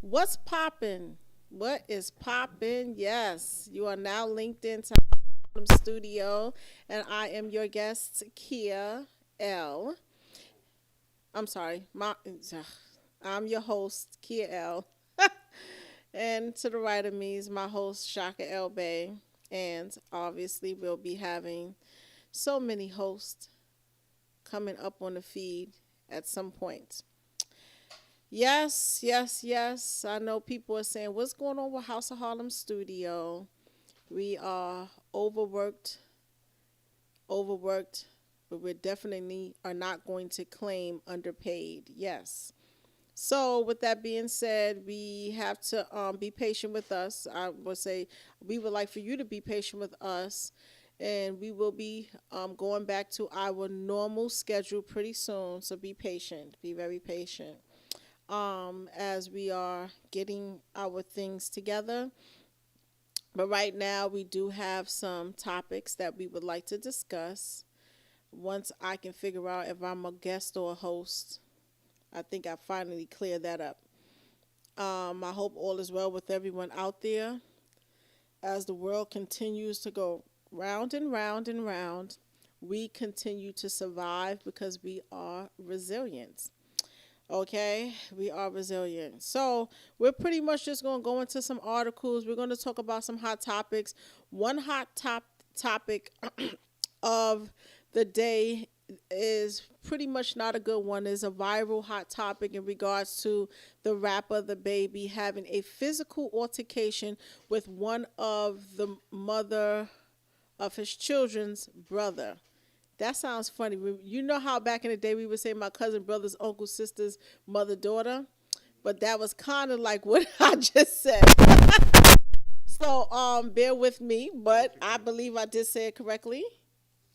What's poppin'? What is poppin'? Yes, you are now linked into Harlem Studio, and I am your guest, Kia L. I'm sorry, I'm your host, Kia L. And to the right of me is my host, Shaka L. Bay. And obviously, we'll be having so many hosts coming up on the feed at some point. Yes, yes, yes. I know people are saying, what's going on with House of Harlem Studio? We are overworked, but we definitely are not going to claim underpaid. Yes. So, with that being said, we have to be patient with us. I would say we would like for you to be patient with us, and we will be going back to our normal schedule pretty soon. So, be patient, be very patient as we are getting our things together. But right now, we do have some topics that we would like to discuss. Once I can figure out if I'm a guest or a host, I think I finally cleared that up. I hope all is well with everyone out there as the world continues to go round and round and round. We continue to survive because we are resilient. Okay, we are resilient. So we're pretty much just going to go into some articles. We're going to talk about some hot topics. One topic of the day is pretty much not a good one. Is a viral hot topic in regards to the rapper the baby having a physical altercation with one of the mother of his children's brother. That sounds funny. You know how back in the day we would say my cousin, brother's uncle, sister's mother, daughter, but that was kind of like what I just said. So bear with me, but I Basically. believe I did say it correctly.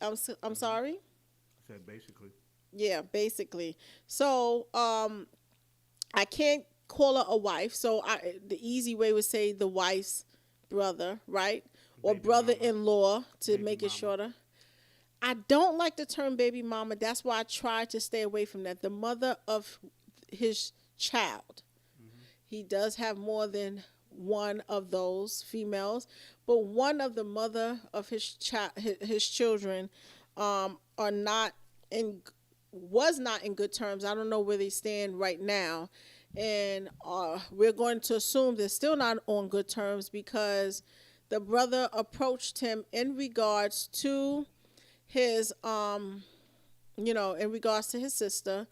I'm Hmm. sorry. I said basically. Yeah, basically. So I can't call her a wife. So the easy way would say the wife's brother, right? Or Baby mama. brother-in-law to Baby make it mama. shorter. I don't like the term baby mama. That's why I try to stay away from that. The mother of his child. Hmm. He does have more than one of those females, but one of the mother of his child, his children, are not in was not in good terms. I don't know where they stand right now, and we're going to assume they're still not on good terms because the brother approached him in regards to his in regards to his sister,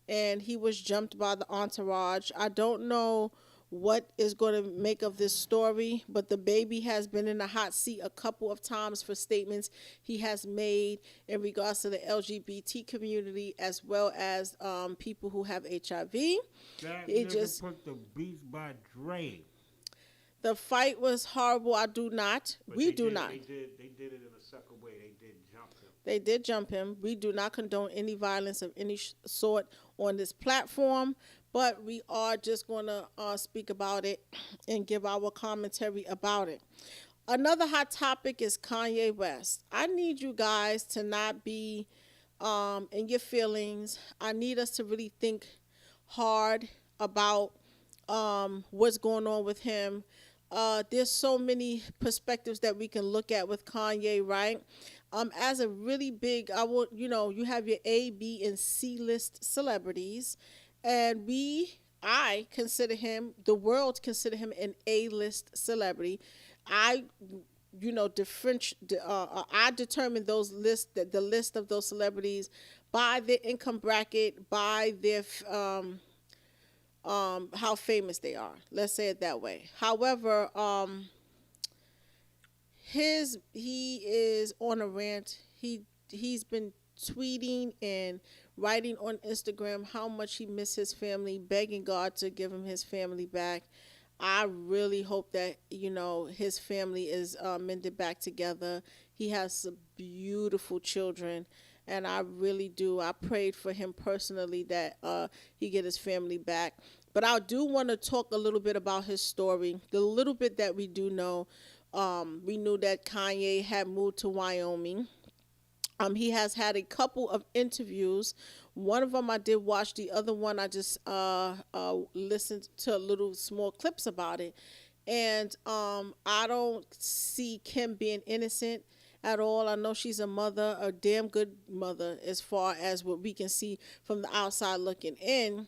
and he was jumped by the entourage. I don't know what is going to make of this story, but the baby has been in the hot seat a couple of times for statements he has made in regards to the LGBT community as well as people who have HIV. That It nigga just put the beats by Dre. the fight was horrible. I do not. But We they do did not. they did they did it in a second way. They did jump him. They did jump him. We do not condone any violence of any sort on this platform, but we are just going to speak about it and give our commentary about it. Another hot topic is Kanye West. I need you guys to not be in your feelings. I need us to really think hard about what's going on with him. There's so many perspectives that we can look at with Kanye, right? As a really big, I want you have your A, B, and C list celebrities, and I consider him, the world consider him an A list celebrity. I different. I determine those list the list of those celebrities by their income bracket, by their how famous they are. Let's say it that way. However, he is on a rant. He's been tweeting and writing on Instagram how much he missed his family, begging God to give him his family back. I really hope that his family is mended back together. He has some beautiful children, and I really do. I prayed for him personally that he get his family back. But I do want to talk a little bit about his story. The little bit that we do know, we knew that Kanye had moved to Wyoming. He has had a couple of interviews One of them I did watch. The other one I just listened to little small clips about it, and I don't see Kim being innocent at all. I know she's a mother, a damn good mother, as far as what we can see from the outside looking in.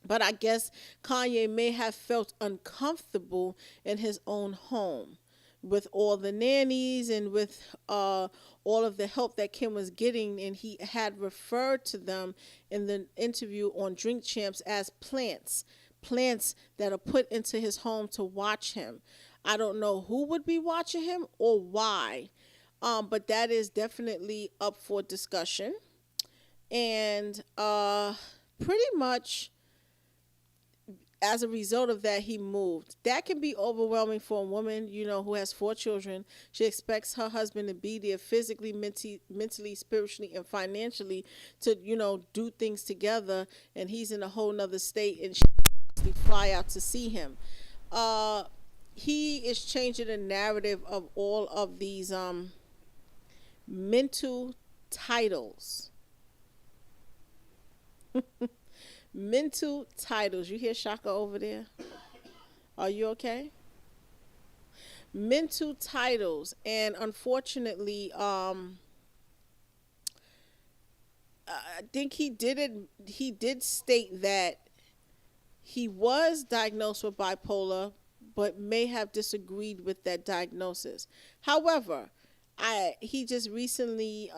But I guess Kanye may have felt uncomfortable in his own home with all the nannies and with all of the help that Kim was getting. And he had referred to them in the interview on Drink Champs as plants, plants that are put into his home to watch him. I don't know who would be watching him or why, but that is definitely up for discussion. And pretty much as a result of that, he moved. That can be overwhelming for a woman, who has four children. She expects her husband to be there physically, mentally, spiritually, and financially to, do things together. And he's in a whole nother state, and she fly out to see him. Uh, he is changing the narrative of all of these mental titles. Mental titles. You hear Shaka over there? Are you okay? Mental titles, and unfortunately, I think he did it. He did state that he was diagnosed with bipolar, but may have disagreed with that diagnosis. However, I he just recently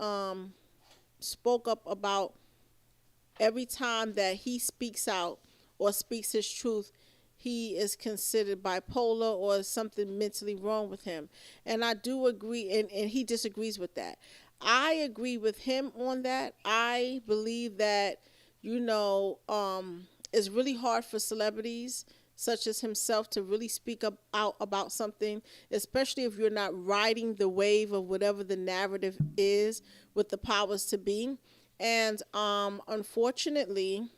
spoke up about every time that he speaks out or speaks his truth, he is considered bipolar or something mentally wrong with him. And I do agree, and he disagrees with that. I agree with him on that. I believe that, it's really hard for celebrities such as himself to really speak up out about something, especially if you're not riding the wave of whatever the narrative is with the powers to be. And unfortunately,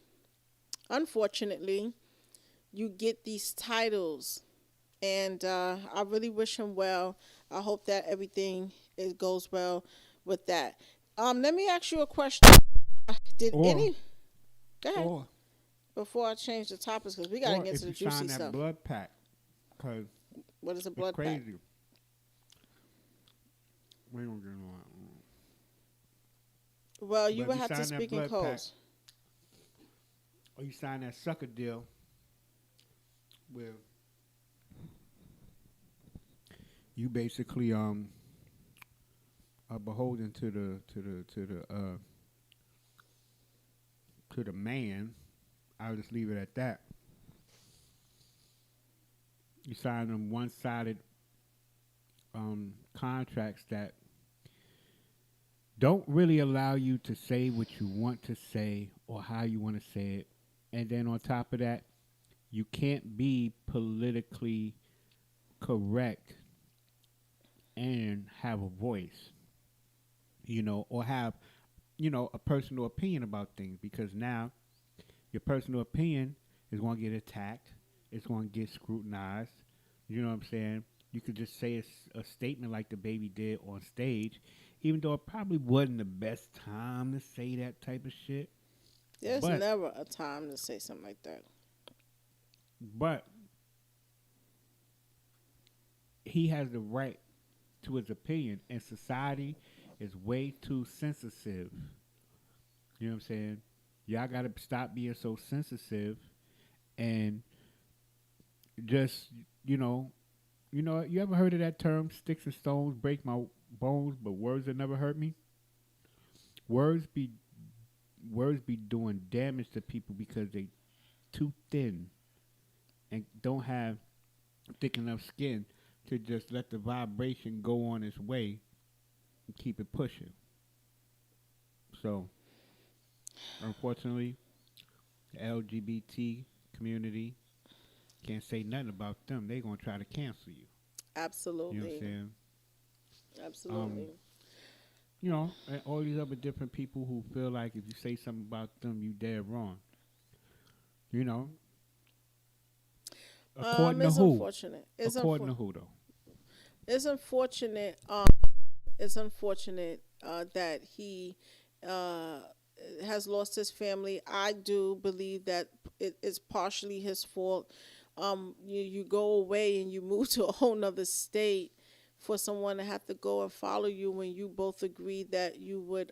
you get these titles, and I really wish him well. I hope that everything goes well with that. Let me ask you a question. Did Or, any Go ahead or, before I change the topics because we got to or get if to the you juicy sign that stuff. blood pack, because What is a it's blood pack? crazy. We don't get on. Well, But you if would you have to sign that speak in blood pack, codes. or you sign that sucker deal, where you basically are beholden to the man. I'll just leave it at that. You sign them one-sided contracts that don't really allow you to say what you want to say or how you want to say it. And then on top of that, you can't be politically correct and have a voice, or have, a personal opinion about things, because now your personal opinion is going to get attacked. It's going to get scrutinized. You know what I'm saying? You could just say a statement like the baby did on stage, even though it probably wasn't the best time to say that type of shit. There's But, never a time to say something like that. but he has the right to his opinion, and society is way too sensitive. You know what I'm saying? Y'all got to stop being so sensitive and just, you ever heard of that term, sticks and stones break my bones, but words that never hurt me? Words be words be doing damage to people because they too thin and don't have thick enough skin to just let the vibration go on its way and keep it pushing. So, unfortunately, the LGBT community can't say nothing about them. They're going to try to cancel you. You know what I'm Absolutely. saying? Um, Absolutely. and all these other different people who feel like if you say something about them, you dead wrong. You know, according to It's who? unfortunate. According to who, though? It's unfortunate. It's unfortunate that he uh, has lost his family. I do believe that it is partially his fault. You go away and you move to a whole nother state for someone to have to go and follow you when you both agreed that you would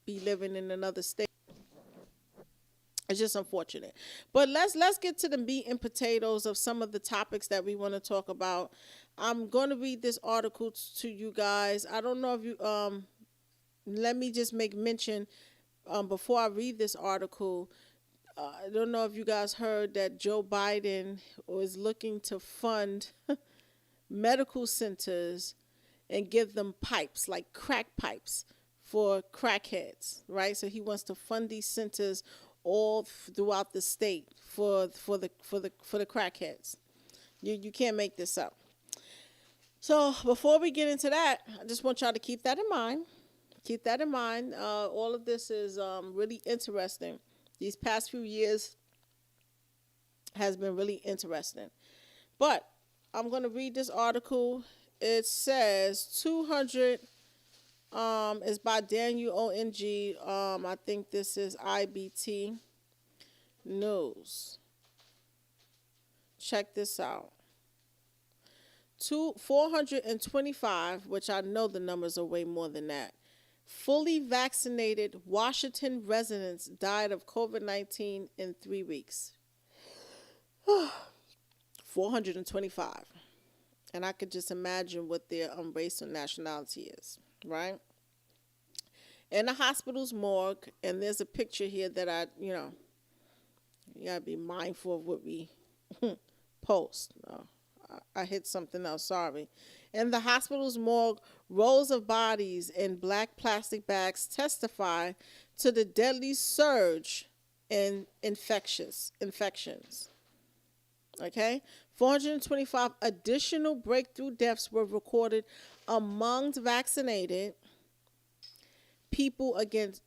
be living in another state. It's just unfortunate. But let's get to the meat and potatoes of some of the topics that we want to talk about. I'm going to read this article to you guys. I don't know if you let me just make mention before I read this article. I don't know if you guys heard that Joe Biden was looking to fund medical centers and give them pipes, like crack pipes for crackheads, right? So he wants to fund these centers all throughout the state for the crackheads. You can't make this up. So before we get into that, I just want y'all to keep that in mind. Keep that in mind. All of this is really interesting. These past few years has been really interesting. But I'm going to read this article. It says 200 is by Daniel ONG. I think this is IBT News. Check this out. 425, which I know the numbers are way more than that. Fully vaccinated Washington residents died of COVID-19 in 3 weeks. 425. And I could just imagine what their race or nationality is, right? In the hospital's morgue, and there's a picture here that you gotta be mindful of what we post. I hit something else, sorry. In the hospital's morgue, rows of bodies in black plastic bags testify to the deadly surge in infections. Okay? 425 additional breakthrough deaths were recorded among vaccinated people against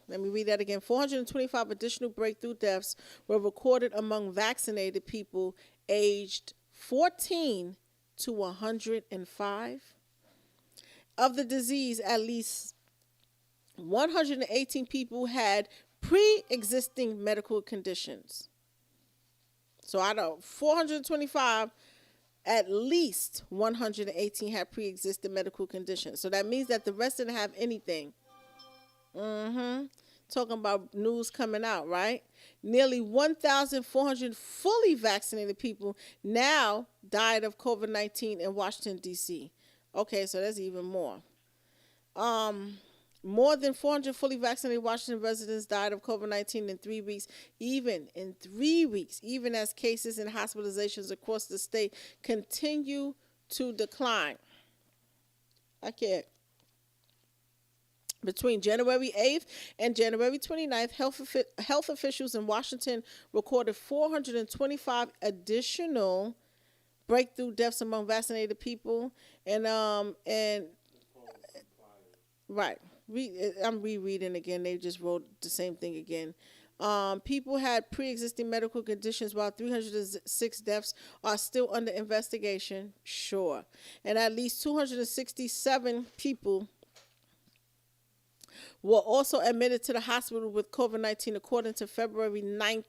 let me read that again. 425 additional breakthrough deaths were recorded among vaccinated people aged 14 to 105. Of the disease, at least 118 people had pre-existing medical conditions. So out of 425, at least 118 had pre-existing medical conditions. So that means that the rest didn't have anything. Talking about news coming out, right? Nearly 1,400 fully vaccinated people now died of COVID-19 in Washington, D.C. Okay, so that's even more. More than 400 fully vaccinated Washington residents died of COVID-19 in 3 weeks. Even in 3 weeks, even as cases and hospitalizations across the state continue to decline. I can't. Between January 8th and January 29th, health officials in Washington recorded 425 additional breakthrough deaths among vaccinated people. And right. I'm rereading again. They just wrote the same thing again. People had pre-existing medical conditions, while 306 deaths are still under investigation. Sure. And at least 267 people were also admitted to the hospital with COVID-19, according to February 9th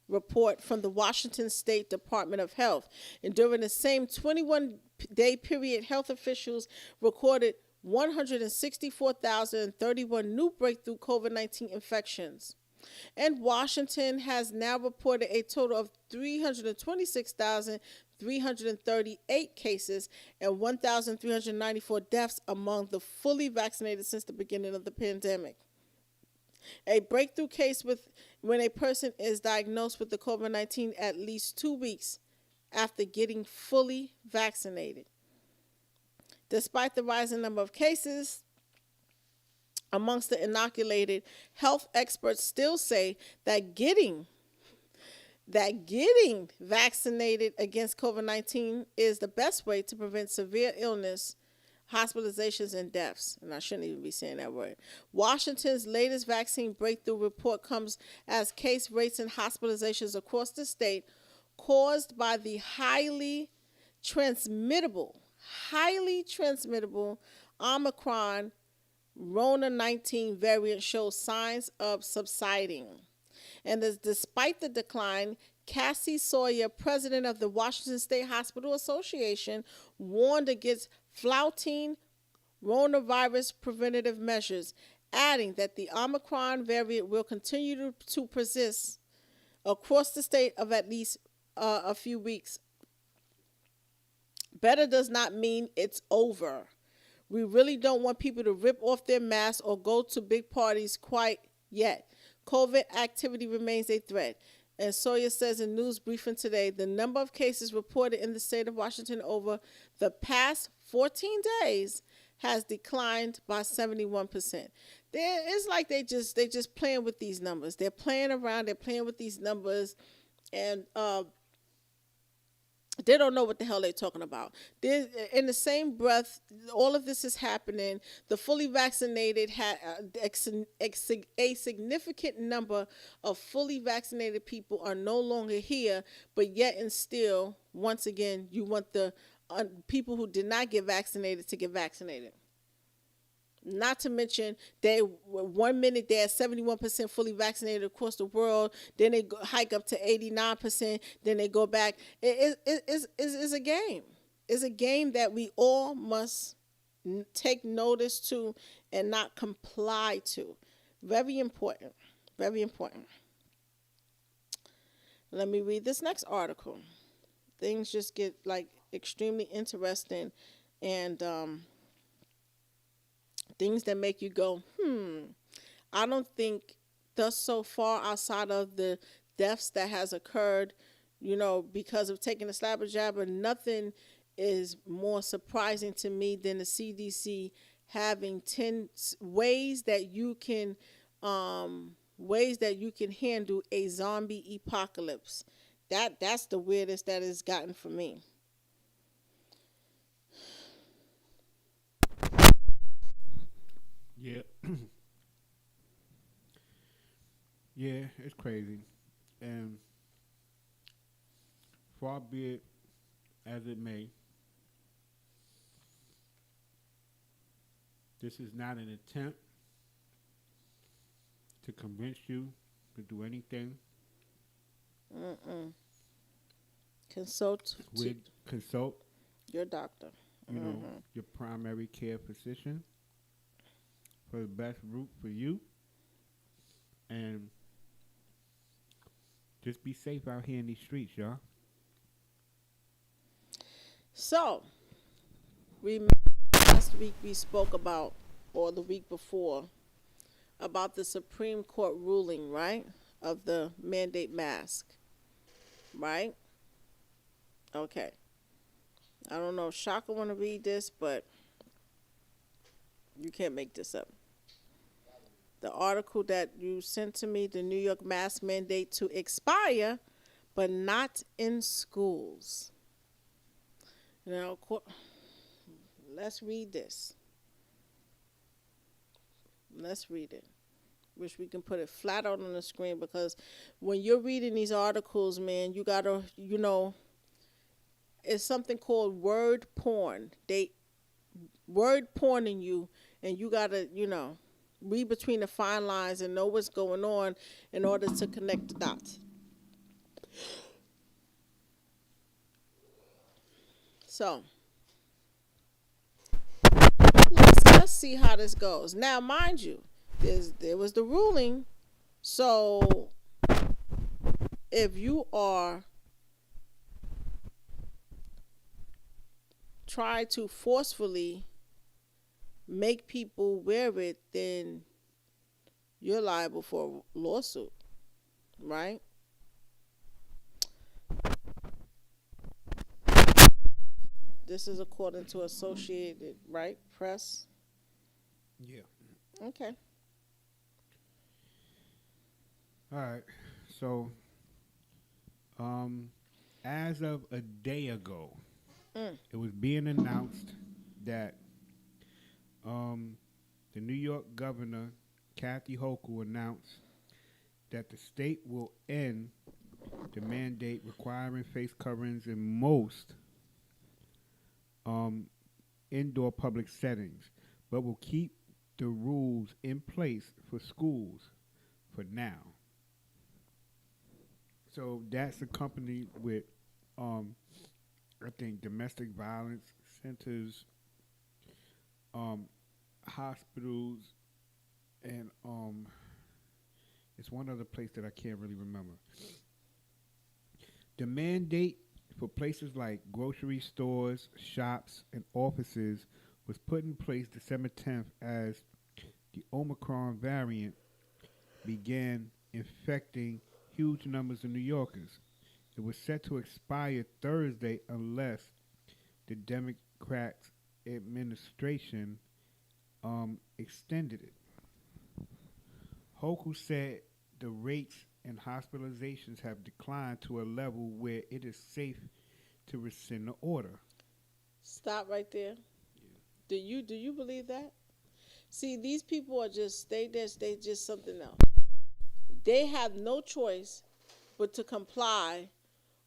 report from the Washington State Department of Health. And during the same 21-day period, health officials recorded 164,031 new breakthrough COVID-19 infections. And Washington has now reported a total of 326,338 cases and 1,394 deaths among the fully vaccinated since the beginning of the pandemic. A breakthrough case when a person is diagnosed with the COVID-19 at least 2 weeks after getting fully vaccinated. Despite the rising number of cases amongst the inoculated, health experts still say that getting vaccinated against COVID-19 is the best way to prevent severe illness, hospitalizations, and deaths. And I shouldn't even be saying that word. Washington's latest vaccine breakthrough report comes as case rates and hospitalizations across the state caused by the highly transmittable Omicron Rona 19 variant shows signs of subsiding. And despite the decline, Cassie Sawyer, president of the Washington State Hospital Association, warned against flouting coronavirus preventative measures, adding that the Omicron variant will continue to persist across the state of at least a few weeks. Better does not mean it's over. We really don't want people to rip off their masks or go to big parties quite yet. COVID activity remains a threat. And Sawyer says in news briefing today, the number of cases reported in the state of Washington over the past 14 days has declined by 71%. It's like they just playing with these numbers. They're playing around. They're playing with these numbers, and they don't know what the hell they're talking about. In the same breath, all of this is happening. The fully vaccinated had a significant number of fully vaccinated people are no longer here, but yet and still, once again, you want the people who did not get vaccinated to get vaccinated. Not to mention, they 1 minute they're 71% fully vaccinated across the world. Then they hike up to 89%. Then they go back. It's a game. It's a game that we all must take notice to and not comply to. Very important. Very important. Let me read this next article. Things just get like extremely interesting, and things that make you go, I don't think thus so far outside of the deaths that has occurred, because of taking a slapper jabber, nothing is more surprising to me than the CDC having 10 ways that you can handle a zombie apocalypse. That's the weirdest that has gotten for me. Yeah. Yeah, it's crazy. And far be it as it may, this is not an attempt to convince you to do anything. Consult With consult, your doctor. your primary care physician for the best route for you, and just be safe out here in these streets, y'all. So, remember last week we spoke about, or the week before, about the Supreme Court ruling, right? Of the mandate mask, right? Okay. I don't know if Shaka want to read this, but you can't make this up. The article that you sent to me, the New York mask mandate to expire, but not in schools. Now, let's read this. Let's read it. Wish we can put it flat out on the screen, because when you're reading these articles, man, you gotta, it's something called word porn. They word porning you, and you gotta, read between the fine lines and know what's going on in order to connect the dots. So let's see how this goes. Now, mind you, there was the ruling. So if you are try to forcefully make people wear it, then you're liable for a lawsuit, right? This is according to Associated, right? Press. Yeah. Okay. All right. So, as of a day ago, it was being announced that the New York governor, Kathy Hochul, announced that the state will end the mandate requiring face coverings in most indoor public settings, but will keep the rules in place for schools for now. So that's accompanied with, um, I think, domestic violence centers, um, hospitals, and it's one other place that I can't really remember. The mandate for places like grocery stores, shops, and offices was put in place December 10th as the Omicron variant began infecting huge numbers of New Yorkers. It was set to expire Thursday unless the Democrats administration extended it. Hochul said the rates and hospitalizations have declined to a level where it is safe to rescind the order. Stop right there. Do you believe that? See, these people are just they just something else. They have no choice but to comply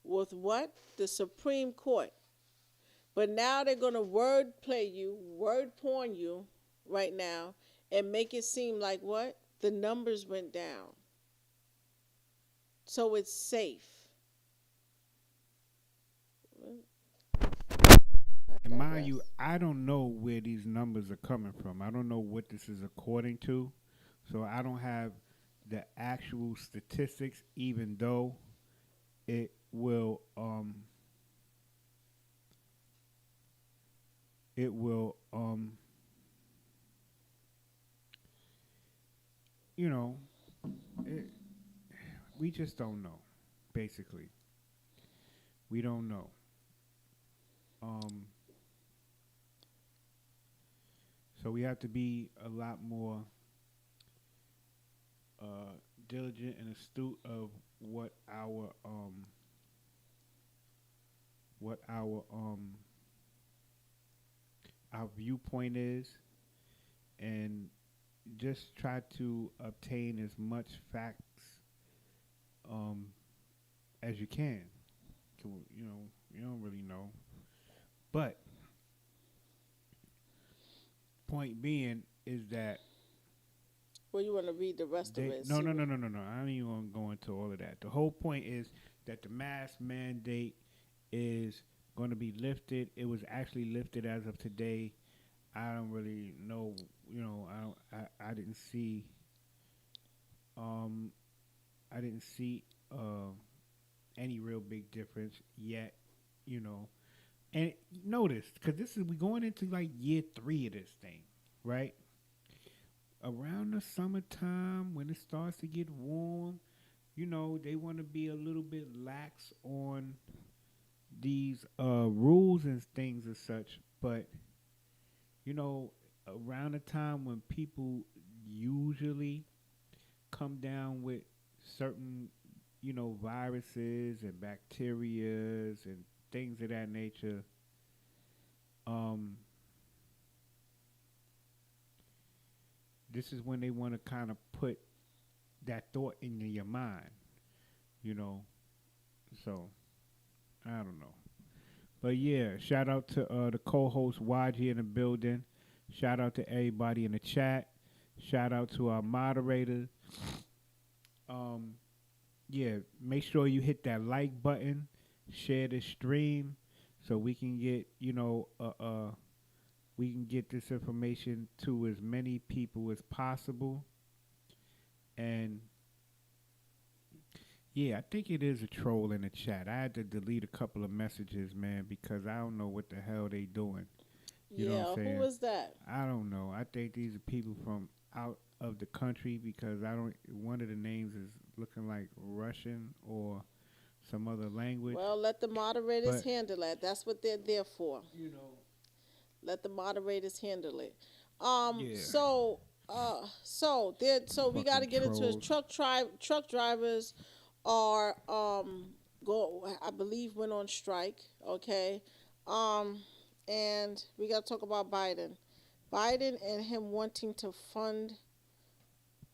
with what the Supreme Court. But now they're gonna word play you, word porn you, right now, and make it seem like what the numbers went down, so it's safe. I And mind you, digress. I don't know where these numbers are coming from. I don't know what this is according to. So I don't have the actual statistics, even though it will it will you know, it, we just don't know. Basically, we don't know. Um, so we have to be a lot more diligent and astute of what our viewpoint is, and just try to obtain as much facts um, as you can. You know, you don't really know, but point being is that Well, you want to read the rest of they it? no See no what? no no no no. I don't even want to go into all of that. The whole point is that the mask mandate is going to be lifted. It was actually lifted as of today. I don't really know. You know, I don't, I didn't see um I didn't see any real big difference yet. You know, and notice because this is we going into like year 3 of this thing, right? Around the summertime when it starts to get warm, you know, they want to be a little bit lax on these rules and things and such. But you know, around the time when people usually come down with certain, you know, viruses and bacterias and things of that nature, um, this is when they want to kind of put that thought in your mind, you know. So I don't know. But yeah, shout out to the co-host YG in the building. Shout out to everybody in the chat. Shout out to our moderator. Um, yeah, make sure you hit that like button, share the stream, so we can get we can get this information to as many people as possible. And yeah, I think it is a troll in the chat. I had to delete a couple of messages, man, because I don't know what the hell they doing. You know what I'm Yeah, who saying? was that? I don't know. I think these are people from out of the country because I don't. One of the names is looking like Russian or some other language. Well, let the moderators But handle that. That's what they're there for. you know, Let the moderators handle it. yeah, So we got to fucking get into his trolls. truck drivers are go I believe went on strike. Okay, um, and we got to talk about Biden. Biden and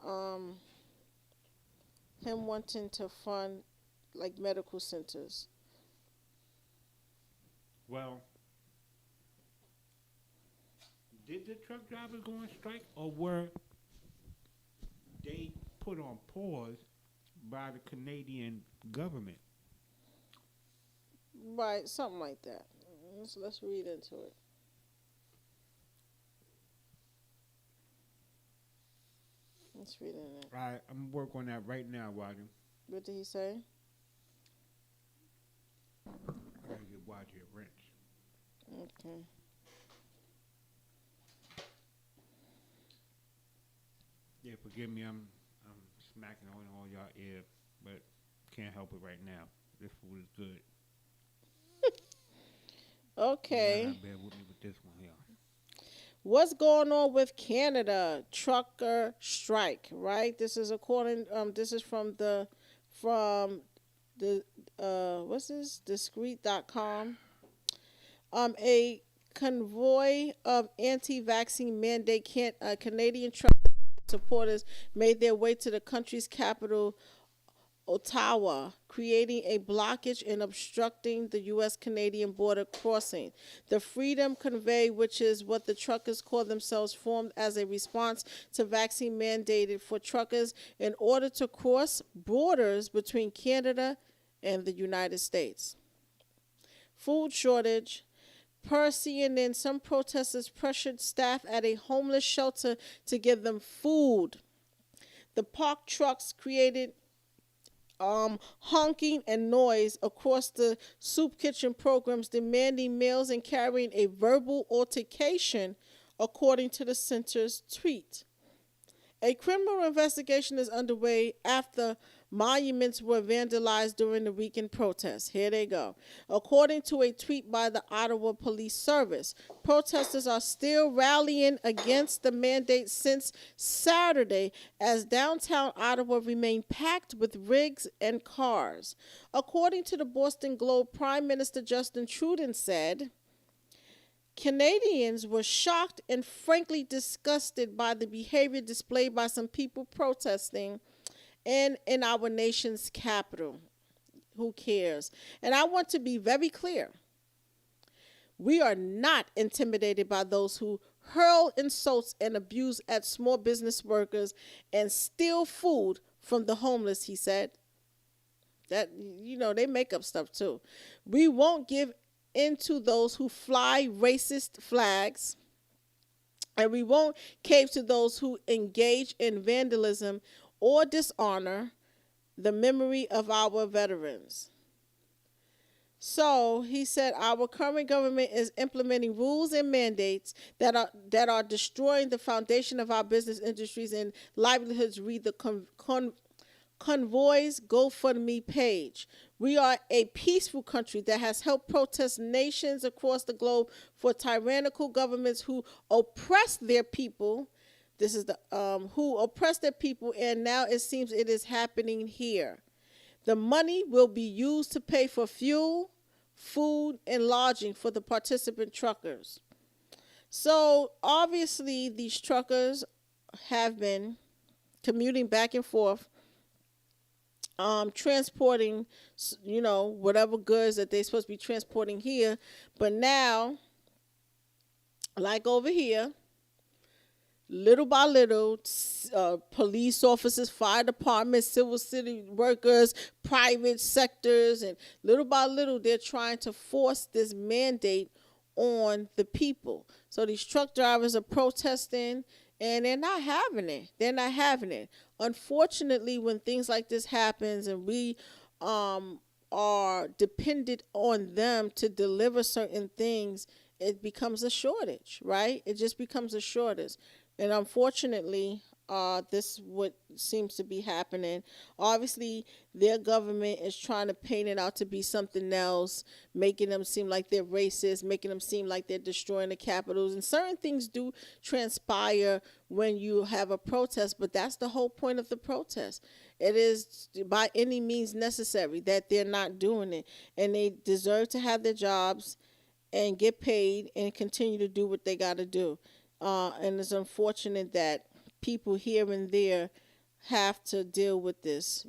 um him wanting to fund like medical centers. Well, Did the truck drivers go on strike, or were they put on pause by the Canadian government? Right, something like that. Let's read into it. Let's read in it. I'm working on that right now, Roger. What did he say? I gotta get Roger a wrench. Okay. Yeah, forgive me. I'm smacking on all y'all ear, but can't help it right now. This food is good. You gotta Okay. bear with me with this one here. What's going on with Canada trucker strike? Right. This is according. This is from the what's this? Discreet.com. A convoy of anti-vaccine mandate Canadian truck supporters made their way to the country's capital, Ottawa, creating a blockage and obstructing the U.S. Canadian border crossing. The Freedom Convoy, which is what the truckers call themselves, formed as a response to vaccine mandated for truckers in order to cross borders between Canada and the United States. Food shortage. Per CNN, some protesters pressured staff at a homeless shelter to give them food. The parked trucks created honking and noise across the soup kitchen programs, demanding meals and carrying a verbal altercation, according to the center's tweet. A criminal investigation is underway after monuments were vandalized during the weekend protests. Here they go. According to a tweet by the Ottawa Police Service, protesters are still rallying against the mandate since Saturday as downtown Ottawa remained packed with rigs and cars. According to the Boston Globe, Prime Minister Justin Trudeau said, Canadians were shocked and frankly disgusted by the behavior displayed by some people protesting in our nation's capital. Who cares? And I want to be very clear. We are not intimidated by those who hurl insults and abuse at small business workers and steal food from the homeless, he said. That, they make up stuff too. We won't give in to those who fly racist flags, and we won't cave to those who engage in vandalism or dishonor the memory of our veterans. So he said our current government is implementing rules and mandates that are destroying the foundation of our business industries and livelihoods. Read the Convoy's GoFundMe page. We are a peaceful country that has helped protest nations across the globe for tyrannical governments who oppress their people. This is the who oppress their people, and now it seems it is happening here. The money will be used to pay for fuel, food, and lodging for the participant truckers. So obviously, these truckers have been commuting back and forth, transporting, whatever goods that they're supposed to be transporting here. But now, like over here, little by little, police officers, fire departments, civil city workers, private sectors, and little by little, they're trying to force this mandate on the people. So these truck drivers are protesting, and they're not having it. They're not having it. Unfortunately, when things like this happens, and we are dependent on them to deliver certain things, it becomes a shortage, right? It just becomes a shortage. And unfortunately, this is what seems to be happening. Obviously, their government is trying to paint it out to be something else, making them seem like they're racist, making them seem like they're destroying the capitals. And certain things do transpire when you have a protest, but that's the whole point of the protest. It is by any means necessary that they're not doing it. And they deserve to have their jobs and get paid and continue to do what they got to do. And it's unfortunate that people here and there have to deal with this,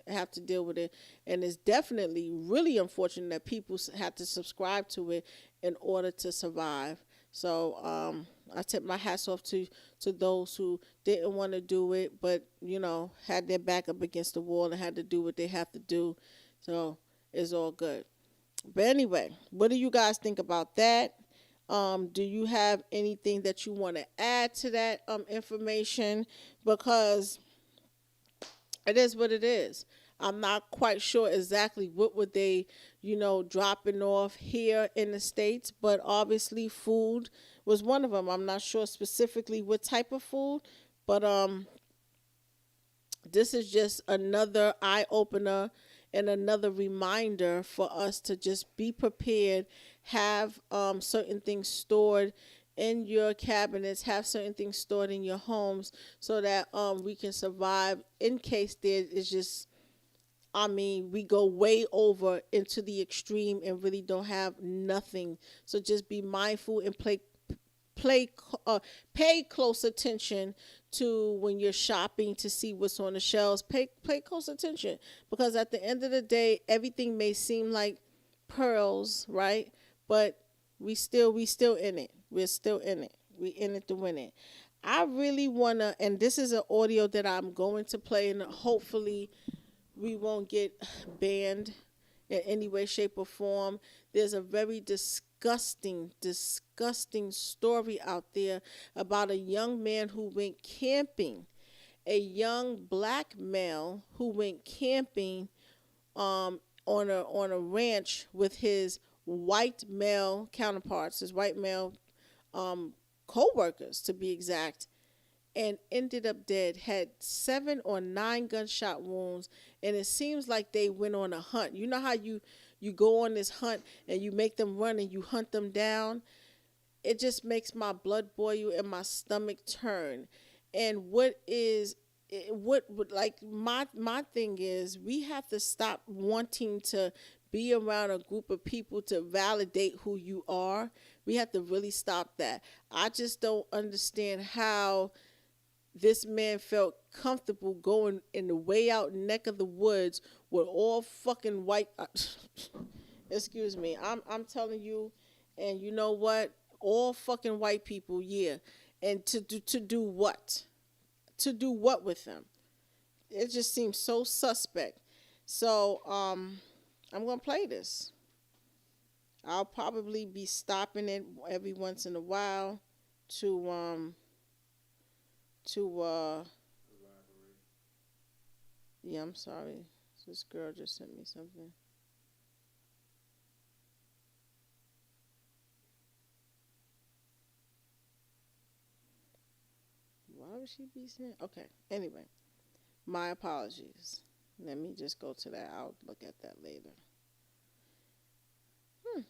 have to deal with it. And it's definitely really unfortunate that people have to subscribe to it in order to survive. So I tip my hats off to those who didn't want to do it, but had their back up against the wall and had to do what they have to do. So it's all good. But anyway, what do you guys think about that? Do you have anything that you want to add to that information? Because it is what it is. I'm not quite sure exactly what would they, dropping off here in the States, but obviously food was one of them. I'm not sure specifically what type of food, but this is just another eye opener and another reminder for us to just be prepared, have certain things stored in your cabinets, have certain things stored in your homes so that we can survive in case there is just, I mean, we go way over into the extreme and really don't have nothing. So just be mindful and play uh, pay close attention to when you're shopping to see what's on the shelves. Pay close attention because at the end of the day, everything may seem like pearls, right? But we still in it. We're still in it. We in it to win it. I really wanna, and this is an audio that I'm going to play, and hopefully we won't get banned in any way, shape, or form. There's a very disgusting story out there about a young man who went camping, a young black male who went camping on a ranch with his white male counterparts, his white male co-workers to be exact, and ended up dead. Had 7 or 9 gunshot wounds, and it seems like they went on a hunt. You know how you go on this hunt and you make them run and you hunt them down. It just makes my blood boil and my stomach turn. And like my thing is we have to stop wanting to be around a group of people to validate who you are. We have to really stop that. I just don't understand how this man felt comfortable going in the way out neck of the woods with all fucking white. Excuse me. I'm telling you, and you know what? All fucking white people, yeah. And to do what? To do what with them? It just seems so suspect. So I'm gonna play this. I'll probably be stopping it every once in a while to yeah, I'm sorry. This girl just sent me something. Why would she be saying? Okay. Anyway, my apologies. Let me just go to that. I'll look at that later. Hmm.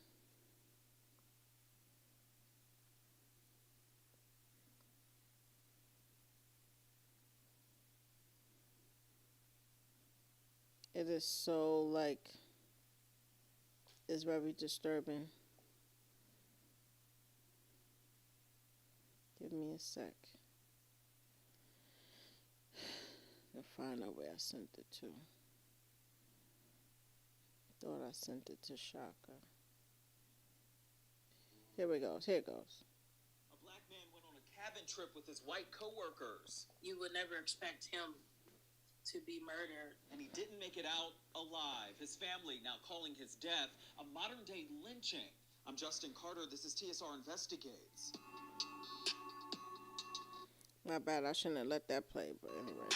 It is so like it's very disturbing. Give me a sec to find out where I sent it to. Thought I sent it to Shaka. Here we go. Here it goes. A black man went on a cabin trip with his white coworkers. You would never expect him to be murdered. And he didn't make it out alive. His family now calling his death a modern day lynching. I'm Justin Carter. This is TSR Investigates. My bad. I shouldn't have let that play, but anyway.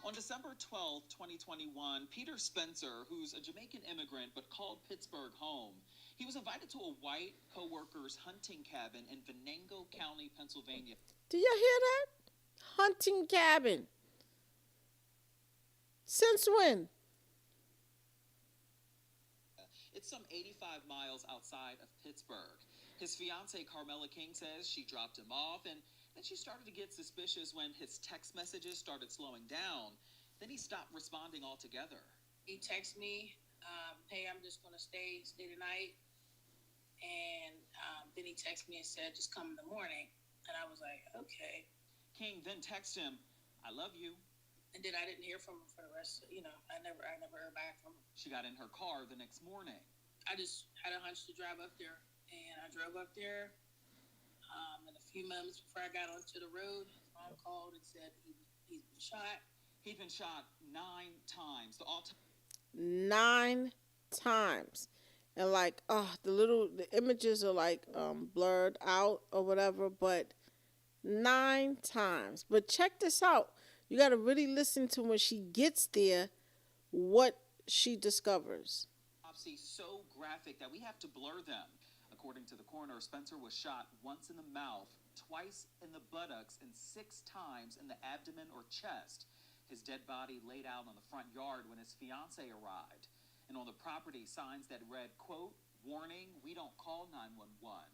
On December 12, 2021, Peter Spencer, who's a Jamaican immigrant but called Pittsburgh home, he was invited to a white co-worker's hunting cabin in Venango County, Pennsylvania. Do y'all hear that? Hunting cabin. Since when? It's some 85 miles outside of Pittsburgh. His fiancee, Carmela King, says she dropped him off, and then she started to get suspicious when his text messages started slowing down. Then he stopped responding altogether. He texted me, hey, I'm just going to stay the night. And then he texted me and said, just come in the morning. And I was like, okay. King then texted him, I love you. And then I didn't hear from her for the rest. I never heard back from her. She got in her car the next morning. I just had a hunch to drive up there, and I drove up there. And a few moments before I got onto the road, his mom called and said he's been shot. He'd been shot 9 times. The all 9 times. And like, the images are like blurred out or whatever, but 9 times. But check this out. You got to really listen to when she gets there, what she discovers. autopsy so graphic that we have to blur them. According to the coroner, Spencer was shot once in the mouth, twice in the buttocks, and 6 times in the abdomen or chest. His dead body laid out on the front yard when his fiancee arrived. And on the property, signs that read, quote, warning, we don't call 911,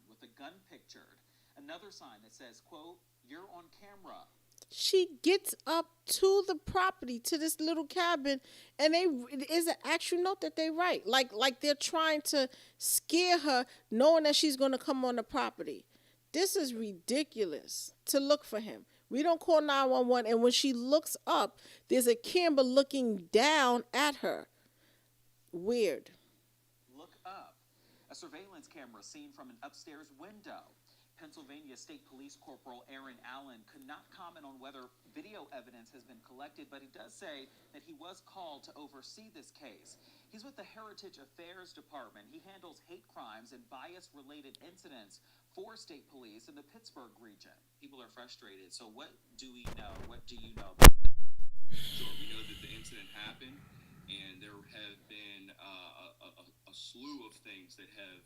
with a gun pictured. Another sign that says, quote, you're on camera. She gets up to the property, to this little cabin, and it is an actual note that they write, like they're trying to scare her, knowing that she's going to come on the property. This is ridiculous, to look for him. We don't call 911, and when she looks up, there's a camera looking down at her. Weird. Look up. A surveillance camera seen from an upstairs window. Pennsylvania State Police Corporal Aaron Allen could not comment on whether video evidence has been collected, but he does say that he was called to oversee this case. He's with the Heritage Affairs Department. He handles hate crimes and bias-related incidents for state police in the Pittsburgh region. People are frustrated. So what do we know? What do you know? Sure, we know that the incident happened, and there have been a slew of things that have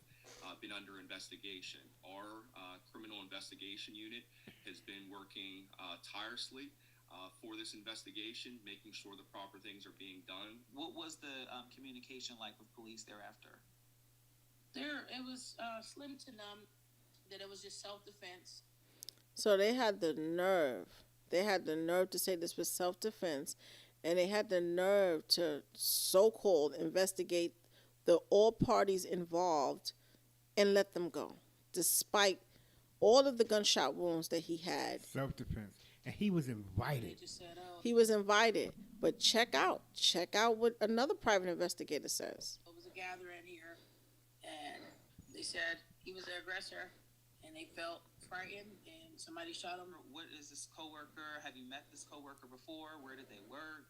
been under investigation. Our criminal investigation unit has been working tirelessly for this investigation, making sure the proper things are being done. What was the communication like with police thereafter? It was slim to none. That it was just self-defense. So they had the nerve. They had the nerve to say this was self-defense, and they had the nerve to so-called investigate the all parties involved and let them go, despite all of the gunshot wounds that he had. Self defense. And he was They invited. just said, oh, He was invited, but check out what another private investigator says. it was a gathering here, and they said he was the aggressor, and they felt frightened, and somebody shot him. What is this coworker? Have you met this coworker before? Where did they work?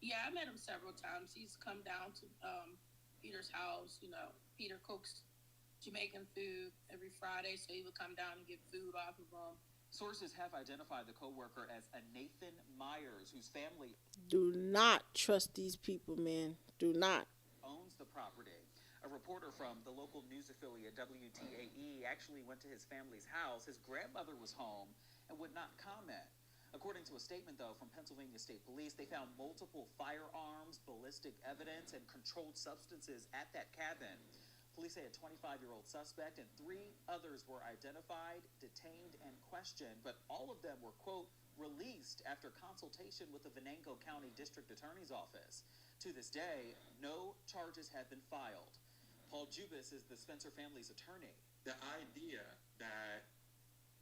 Yeah, I met him several times. He's come down to Peter's house. Peter cooks Jamaican food every Friday, so he would come down and get food off of him. Sources have identified the coworker as a Nathan Myers, whose family Do not trust these people, man. Do not. owns the property. A reporter from the local news affiliate WTAE actually went to his family's house. His grandmother was home and would not comment. According to a statement, though, from Pennsylvania State Police, they found multiple firearms, ballistic evidence, and controlled substances at that cabin. Police say a 25-year-old suspect and 3 others were identified, detained, and questioned, but all of them were, quote, released after consultation with the Venango County District Attorney's Office. To this day, no charges have been filed. Paul Jubis is the Spencer family's attorney. The idea that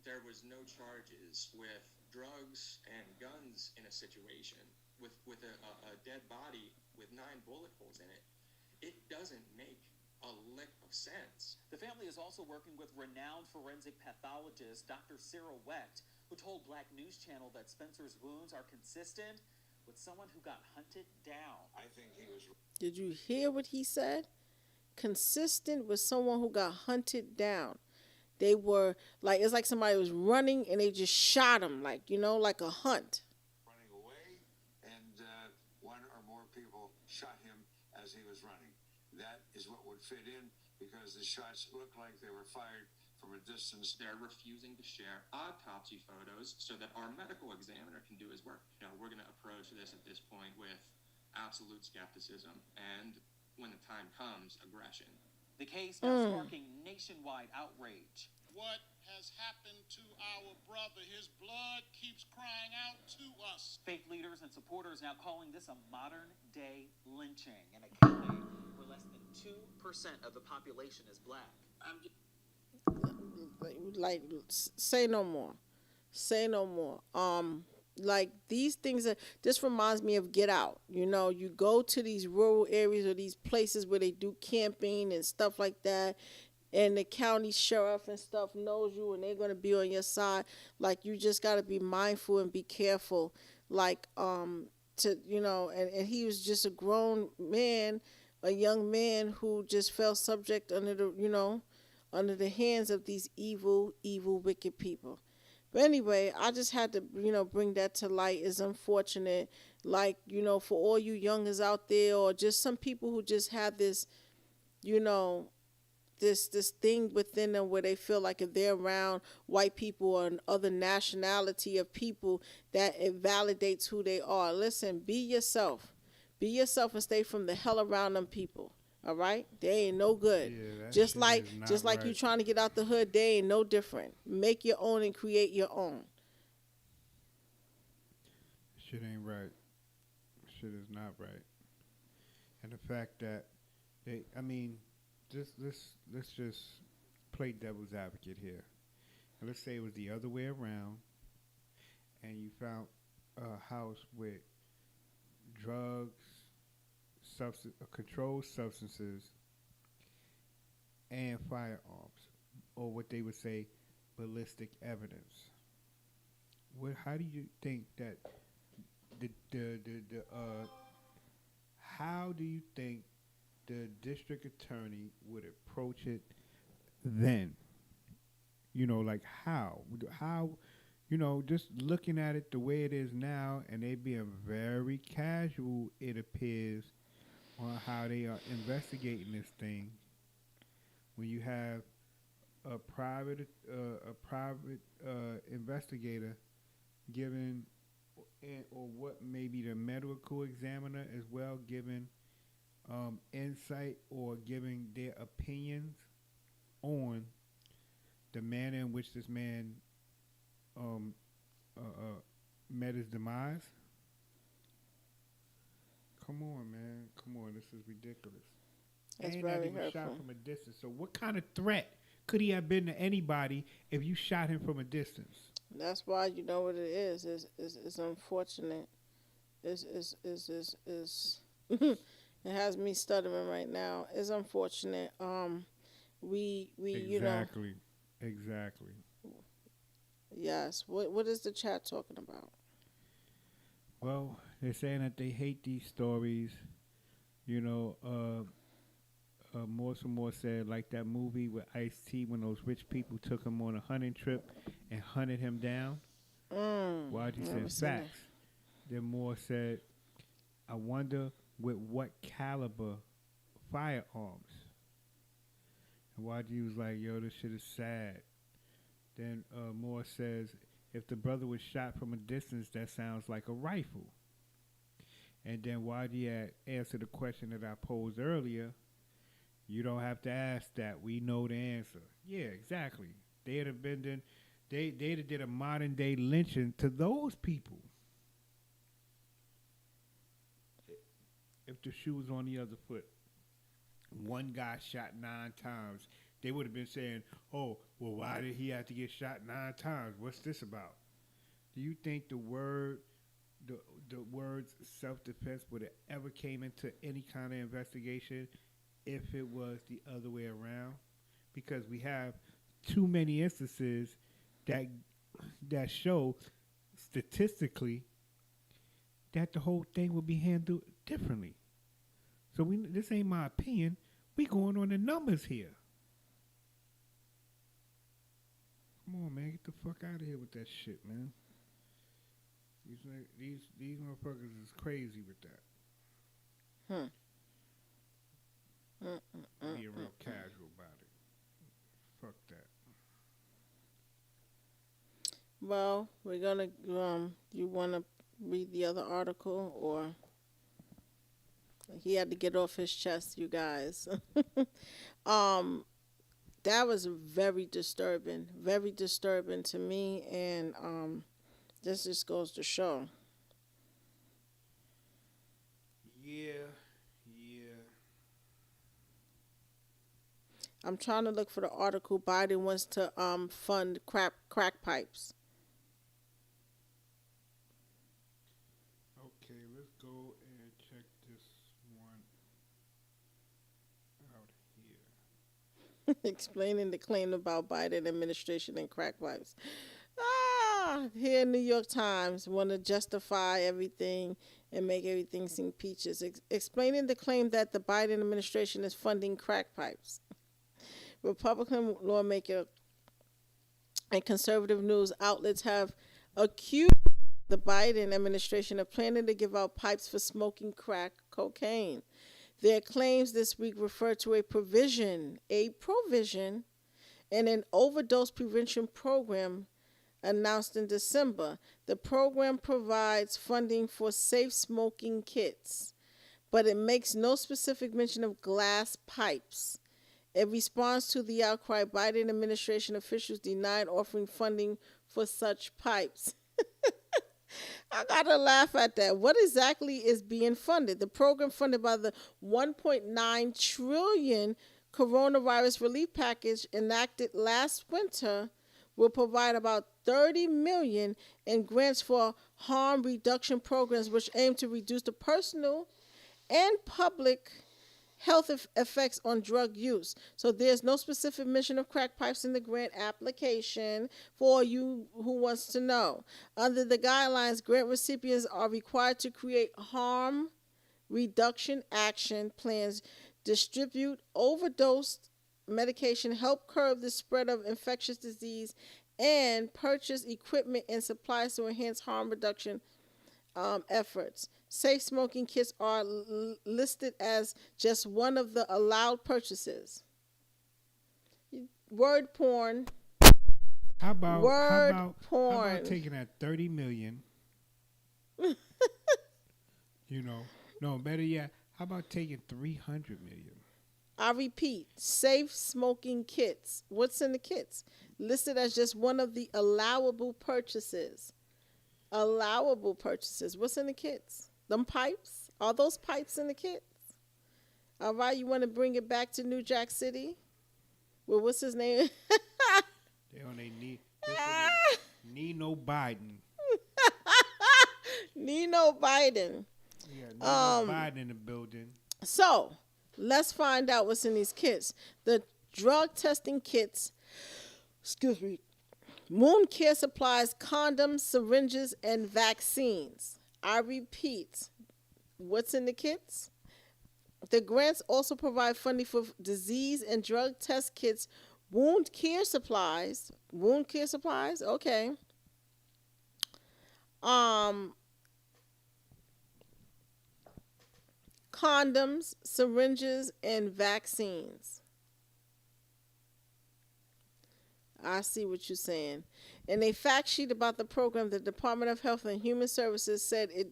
there was no charges with drugs and guns in a situation with a dead body with 9 bullet holes in it, it doesn't make a lick of sense. The family is also working with renowned forensic pathologist Dr. Cyril Wecht, who told Black News Channel that Spencer's wounds are consistent with someone who got hunted down. I think he was. Did you hear what he said? Consistent with someone who got hunted down. They were like, it's like somebody was running and they just shot him, like a hunt. Running away, and one or more people shot him as he was running. That is what would fit in because the shots looked like they were fired from a distance. They're refusing to share autopsy photos so that our medical examiner can do his work. We're going to approach this at this point with absolute skepticism and, when the time comes, aggression. The case now sparking nationwide outrage. What has happened to our brother? His blood keeps crying out to us. Faith leaders and supporters now calling this a modern-day lynching in a county where less than 2% of the population is black. Like, say no more. Say no more. like these things are, this reminds me of Get Out. You know, you go to these rural areas or these places where they do camping and stuff like that, and the county sheriff and stuff knows you and they're going to be on your side. Like, you just got to be mindful and be careful, like to, you know. And he was just a grown man, a young man who just fell subject under the, you know, under the hands of these evil wicked people. But anyway, I just had to, you know, bring that to light. It's unfortunate, like, you know, for all you youngers out there, or just some people who just have this, you know, this thing within them where they feel like if they're around white people or other nationality of people, that it validates who they are. Listen, be yourself. Be yourself and stay from the hell around them people. All right? They ain't no good. Yeah, that Just shit like is not just like you right. trying to get out the hood, they ain't no different. Make your own and create your own. Shit ain't right. Shit is not right. And the fact that I mean, let's just play devil's advocate here. And let's say it was the other way around, and you found a house with drugs, controlled substances, and firearms, or what they would say, ballistic evidence. How do you think that the how do you think the district attorney would approach it then? You know, like how, you know, just looking at it the way it is now, and they being very casual, it appears, on how they are investigating this thing. When you have a private investigator giving, or what maybe the medical examiner as well giving insight or giving their opinions on the manner in which this man um, met his demise. Come on, man. Come on. This is ridiculous. That's And that very he was shot hurtful. from a distance. So what kind of threat could he have been to anybody if you shot him from a distance? That's why, you know what it is. It's unfortunate. Is it has me stuttering right now. It's unfortunate. We you know, Exactly. Exactly. yes. What is the chat talking about? Well, they're saying that they hate these stories. You know, more said, like that movie with Ice-T when those rich people took him on a hunting trip and hunted him down. Why'd you say Never seen facts? Then Moore said, I wonder with what caliber firearms. And YG was like, yo, this shit is sad. Then Moore says, if the brother was shot from a distance, that sounds like a rifle. And then YG had answered the question that I posed earlier. You don't have to ask that. We know the answer. Yeah, exactly. They'd have been done. They'd have did a modern day lynching to those people if the shoe was on the other foot. One guy shot 9 times. They would have been saying, "Oh, well, why did he have to get shot 9 times? What's this about?" Do you think the words self-defense would have ever came into any kind of investigation if it was the other way around? Because we have too many instances that show statistically that the whole thing would be handled differently. So this ain't my opinion. We going on the numbers here. Come on, man, get the fuck out of here with that shit, man. These motherfuckers is crazy with that. Being real casual about it. Fuck that. Well, we're gonna you wanna read the other article, or he had to get off his chest, you guys. That was very disturbing to me, and this just goes to show. Yeah. I'm trying to look for the article. Biden wants to fund crack pipes. Okay, let's go and check this one out here. Explaining the claim about Biden administration and crack pipes. Here in New York Times want to justify everything and make everything seem peaches. Explaining the claim that the Biden administration is funding crack pipes. Republican lawmaker and conservative news outlets have accused the Biden administration of planning to give out pipes for smoking crack cocaine. Their claims this week refer to a provision in an overdose prevention program announced in December. The program provides funding for safe smoking kits, but it makes no specific mention of glass pipes. In response to the outcry, Biden administration officials denied offering funding for such pipes. I gotta laugh at that. What exactly is being funded? The program funded by the 1.9 trillion coronavirus relief package enacted last winter will provide about 30 million in grants for harm reduction programs which aim to reduce the personal and public health effects on drug use. So there's no specific mention of crack pipes in the grant application for you who wants to know. Under the guidelines, grant recipients are required to create harm reduction action plans, distribute overdosed medication, help curb the spread of infectious disease, and purchase equipment and supplies to enhance harm reduction efforts. Safe smoking kits are listed as just one of the allowed purchases. Word porn. How about Word how porn. about taking that 30 million? You know, no, better yet, how about taking 300 million? I repeat, safe smoking kits. What's in the kits? Listed as just one of the allowable purchases. Allowable purchases. What's in the kits? Them pipes? Are those pipes in the kits? All right, you want to bring it back to New Jack City? Well, what's his name? They on they knee. Nino Biden. Nino Biden. Yeah, Nino Biden in the building. So, let's find out what's in these kits. The drug testing kits, wound care supplies, condoms, syringes, and vaccines. I repeat, what's in the kits? The grants also provide funding for disease and drug test kits, wound care supplies, okay. Condoms, syringes, and vaccines. I see what you're saying. In a fact sheet about the program, the Department of Health and Human Services said it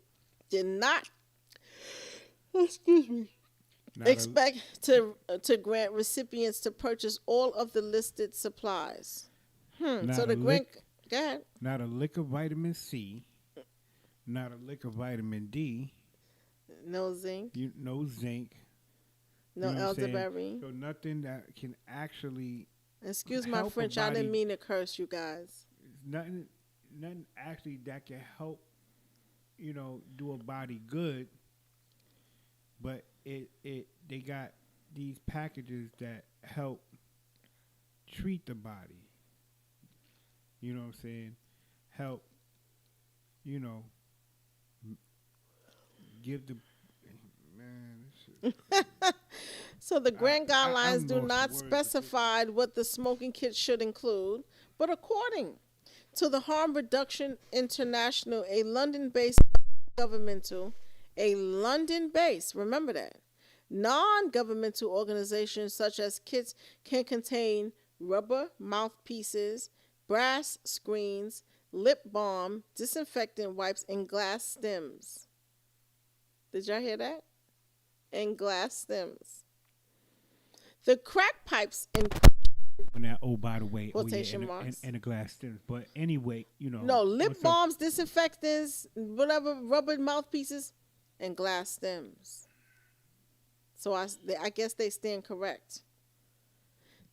did not expect to grant recipients to purchase all of the listed supplies. So the grant, go ahead. Not a lick of vitamin C, not a lick of vitamin D. No zinc. No zinc. No you know elderberry. So nothing that can actually. Excuse my French. I didn't mean to curse you guys. Nothing actually that can help, do a body good. But they got these packages that help treat the body. You know what I'm saying? Help, give the man. So the grant guidelines do not specify what the smoking kit should include, but according to the Harm Reduction International, a London-based, remember that, non-governmental organizations such as kits can contain rubber mouthpieces, brass screens, lip balm, disinfectant wipes, and glass stems. Did y'all hear that? And glass stems. The crack pipes in by the way, quotation marks. And the glass stems. But anyway, No, lip balms, disinfectants, whatever, rubber mouthpieces, and glass stems. So I guess they stand correct.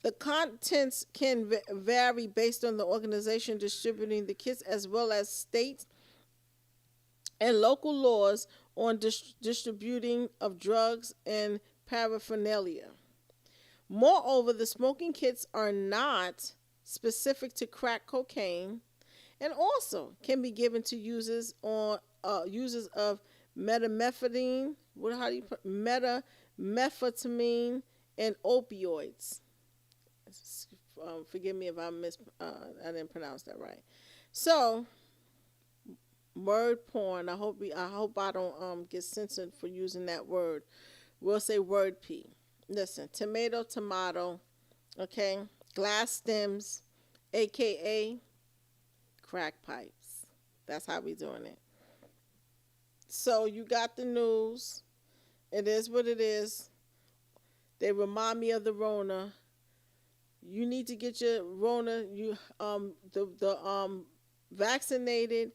The contents can vary based on the organization distributing the kits as well as state and local laws on distributing of drugs and paraphernalia. Moreover, the smoking kits are not specific to crack cocaine and also can be given to users of methamphetamine, what how do you put methamphetamine and opioids. Forgive me if I didn't pronounce that right. So word porn. I hope I don't get censored for using that word. We'll say word P. Listen, tomato, okay? Glass stems, aka crack pipes. That's how we doing it. So you got the news. It is what it is. They remind me of the Rona. You need to get your Rona. The vaccinated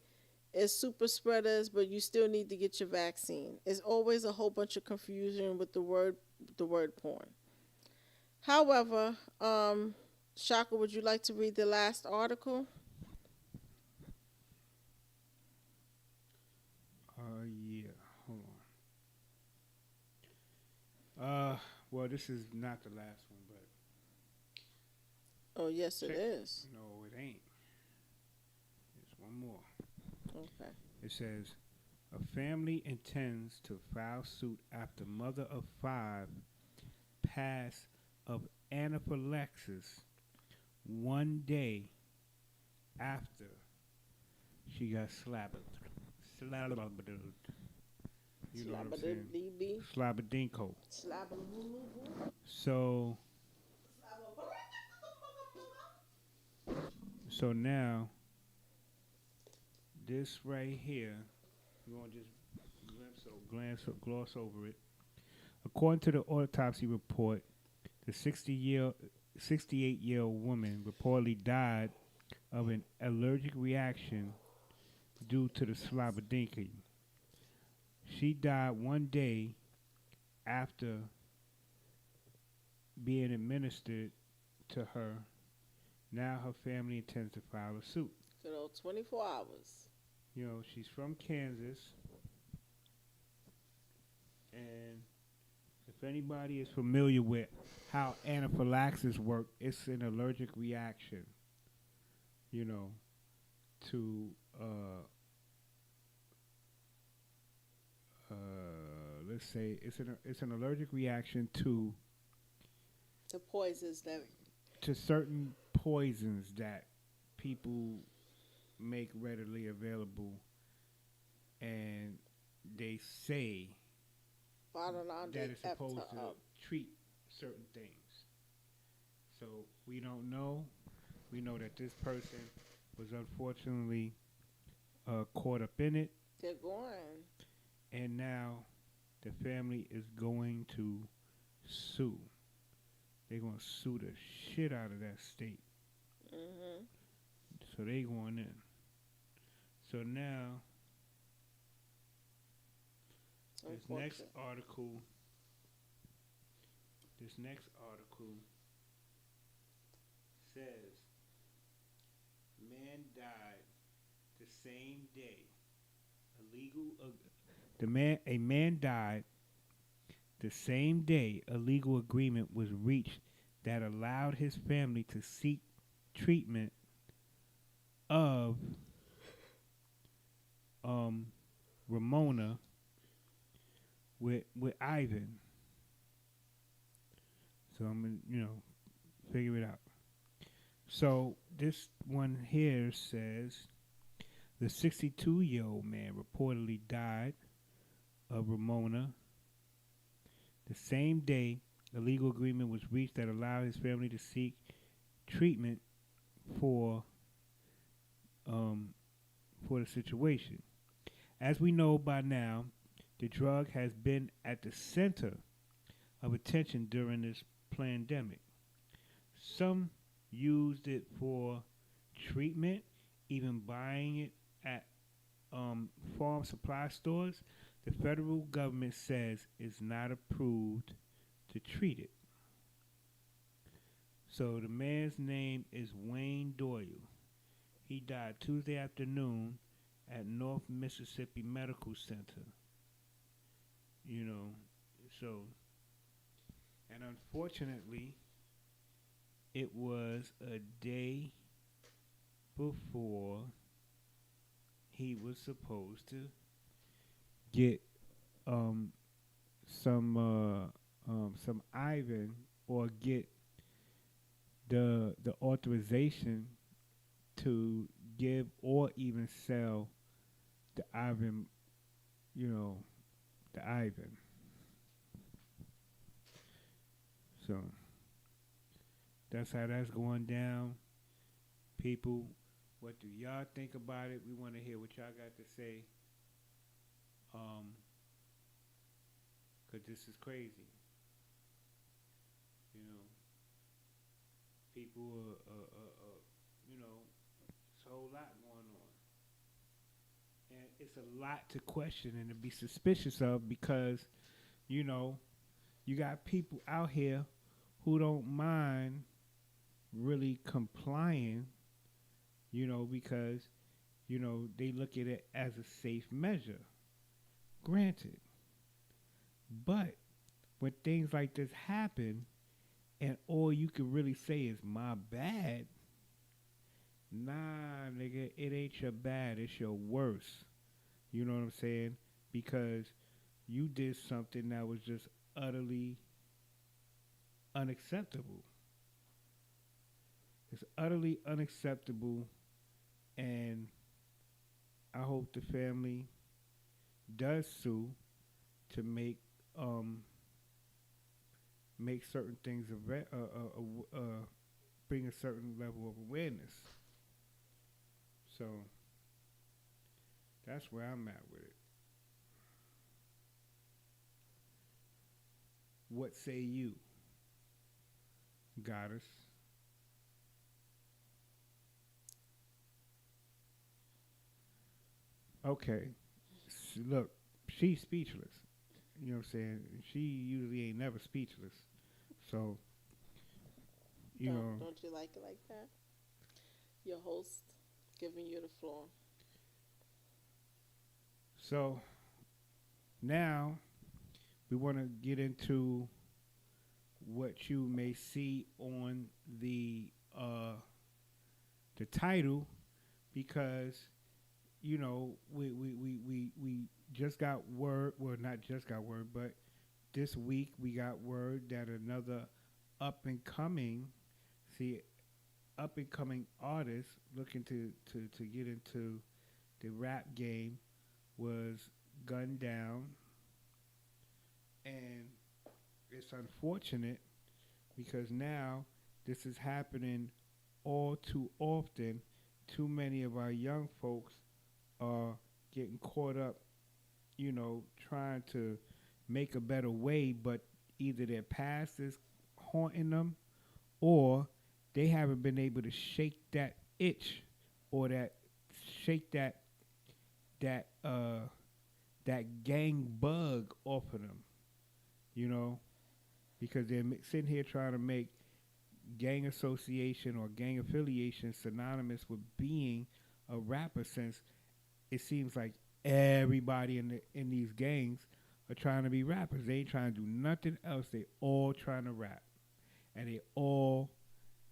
is super spreaders, but you still need to get your vaccine. It's always a whole bunch of confusion with the word porn. However, Shaka, would you like to read the last article? Yeah. Hold on. Well, this is not the last one, but Oh, yes, it check. is. No, it ain't. There's one more. Okay. It says a family intends to file suit after mother of 5 passed of anaphylaxis one day after she got slapped. Slabbed. You know what I'm saying? Slabadinko. So now this right here, we're gonna just gloss over it. According to the autopsy report, the 68-year-old woman reportedly died of an allergic reaction due to the slabadinki. She died one day after being administered to her. Now her family intends to file a suit. So 24 hours. You know, she's from Kansas, and if anybody is familiar with how anaphylaxis works, it's an allergic reaction, you know, to let's say it's an allergic reaction The poisons that. to certain poisons that people make readily available, and they say that it's supposed to treat certain things. So we don't know. We know that this person was unfortunately caught up in it, They're going. and now the family is going to sue. They're going to sue the shit out of that state. Mm-hmm. So they going in. So now this next article says man died the same day. A man died the same day a legal agreement was reached that allowed his family to seek treatment of Ramona with Ivan. So I'm gonna, figure it out. So this one here says the 62-year-old man reportedly died of Ramona the same day a legal agreement was reached that allowed his family to seek treatment for the situation. As we know by now, the drug has been at the center of attention during this pandemic. Some used it for treatment, even buying it at farm supply stores. The federal government says it's not approved to treat it. So the man's name is Wayne Doyle. He died Tuesday afternoon at North Mississippi Medical Center. You know, so, and unfortunately, it was a day before he was supposed to get um, some Ivan, or get the authorization to give or even sell the Ivan, you know, the Ivan. So that's how that's going down. People, what do y'all think about it? We want to hear what y'all got to say. Um, 'Cause this is crazy. You know, people you know, it's a whole lot going on. And it's a lot to question and to be suspicious of, because, you know, you got people out here who don't mind really complying, you know, because, you know, they look at it as a safe measure. Granted. But when things like this happen and all you can really say is my bad, nah, nigga, it ain't your bad, it's your worst. You know what I'm saying? Because you did something that was just utterly unacceptable. It's utterly unacceptable, and I hope the family does sue to make certain things bring a certain level of awareness. So that's where I'm at with it. What say you, goddess? Okay, look, she's speechless. You know what I'm saying? She usually ain't never speechless. So, you know, Don't you like it like that? Your host giving you the floor. so now we want to get into what you may see on the title, because you know we just got word, well, not just got word, but this week we got word that another up and coming, see, up and coming artist looking to get into the rap game was gunned down. And it's unfortunate because now this is happening all too often. Too many of our young folks are getting caught up, you know, trying to make a better way, but either their past is haunting them, or they haven't been able to shake that itch, or shake that that gang bug off of them, you know, because they're sitting here trying to make gang association or gang affiliation synonymous with being a rapper, since it seems like everybody in these gangs are trying to be rappers. They ain't trying to do nothing else. They all trying to rap, and they all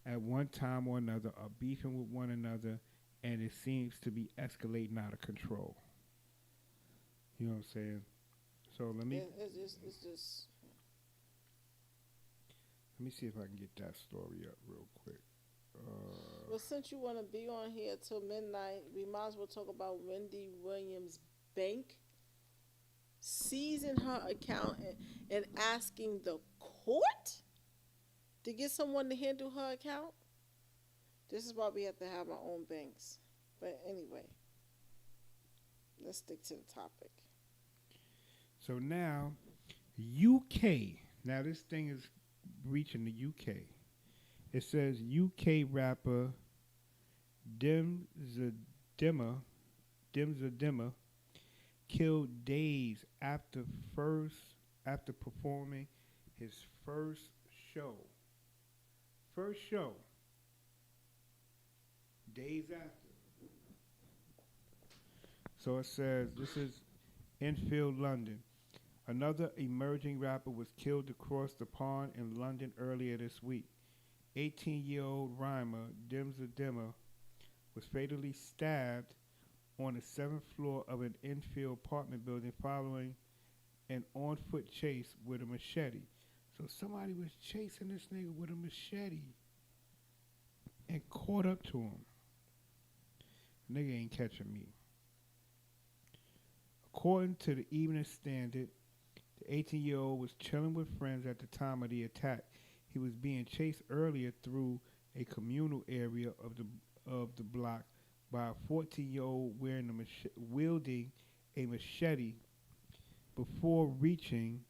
at one time or another are beefing with one another, and it seems to be escalating out of control. You know what I'm saying? So It's just let me see if I can get that story up real quick. well, since you want to be on here till midnight, we might as well talk about Wendy Williams' bank seizing her account and asking the court to get someone to handle her account. This is why we have to have our own banks. But anyway, let's stick to the topic. So now, UK. Now this thing is reaching the UK. It says UK rapper Dimzadima Dimzadima killed days after performing his first show. First show. Days after. So it says this is Enfield, London. Another emerging rapper was killed across the pond in London earlier this week. 18-year-old rhymer Dimza Dimmer was fatally stabbed on the seventh floor of an Enfield apartment building following an on-foot chase with a machete. So somebody was chasing this nigga with a machete and caught up to him. Nigga ain't catching me. According to the Evening Standard, the 18-year-old was chilling with friends at the time of the attack. He was being chased earlier through a communal area of the block by a 14-year-old wielding a machete before reaching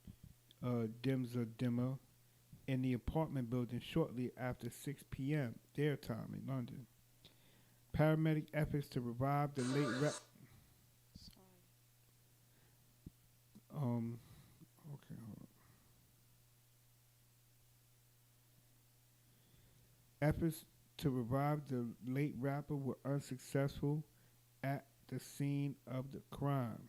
Dimza Dimmer in the apartment building shortly after 6 p.m. their time in London. Paramedic efforts to revive the late okay, hold on. Efforts to revive the late rapper were unsuccessful at the scene of the crime.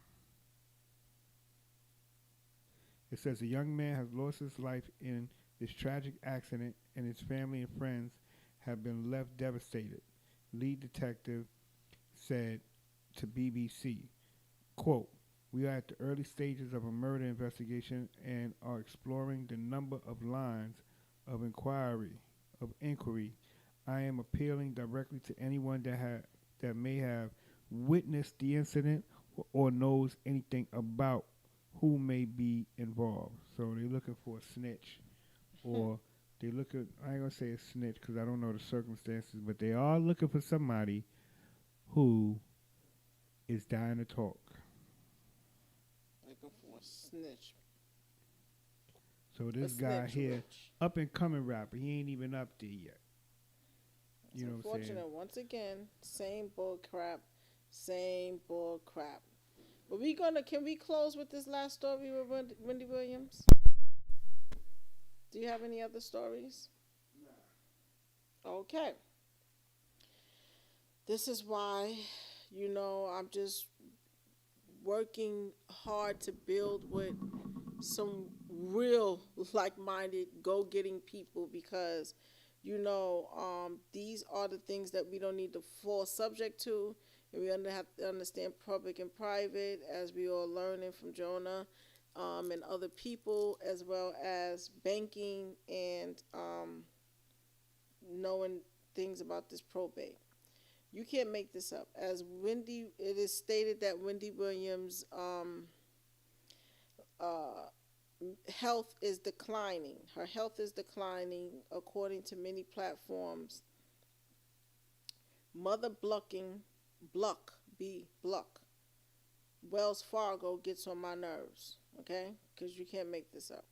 It says a young man has lost his life in this tragic accident, and his family and friends have been left devastated. Lead detective said to BBC, quote, "We are at the early stages of a murder investigation and are exploring the number of lines of inquiry. I am appealing directly to anyone that may have witnessed the incident or knows anything about who may be involved." So they're looking for a snitch, or they look at, I ain't gonna say a snitch because I don't know the circumstances, but they are looking for somebody who is dying to talk. Looking for a snitch. So this A guy snitch here, witch. up and coming rapper, he ain't even up there yet. It's You know what I'm saying? unfortunate. Once again, same bull crap, same bull crap. But can we close with this last story with Wendy Williams? Do you have any other stories? Okay. This is why, I'm just working hard to build with some real like-minded go-getting people, because these are the things that we don't need to fall subject to, and we have to understand public and private, as we all learning from Jonah, and other people, as well as banking and knowing things about this probate. You can't make this up. It is stated that Wendy Williams' uh, health is declining. Her health is declining according to many platforms. Mother Bluck. Wells Fargo gets on my nerves, okay? Because you can't make this up.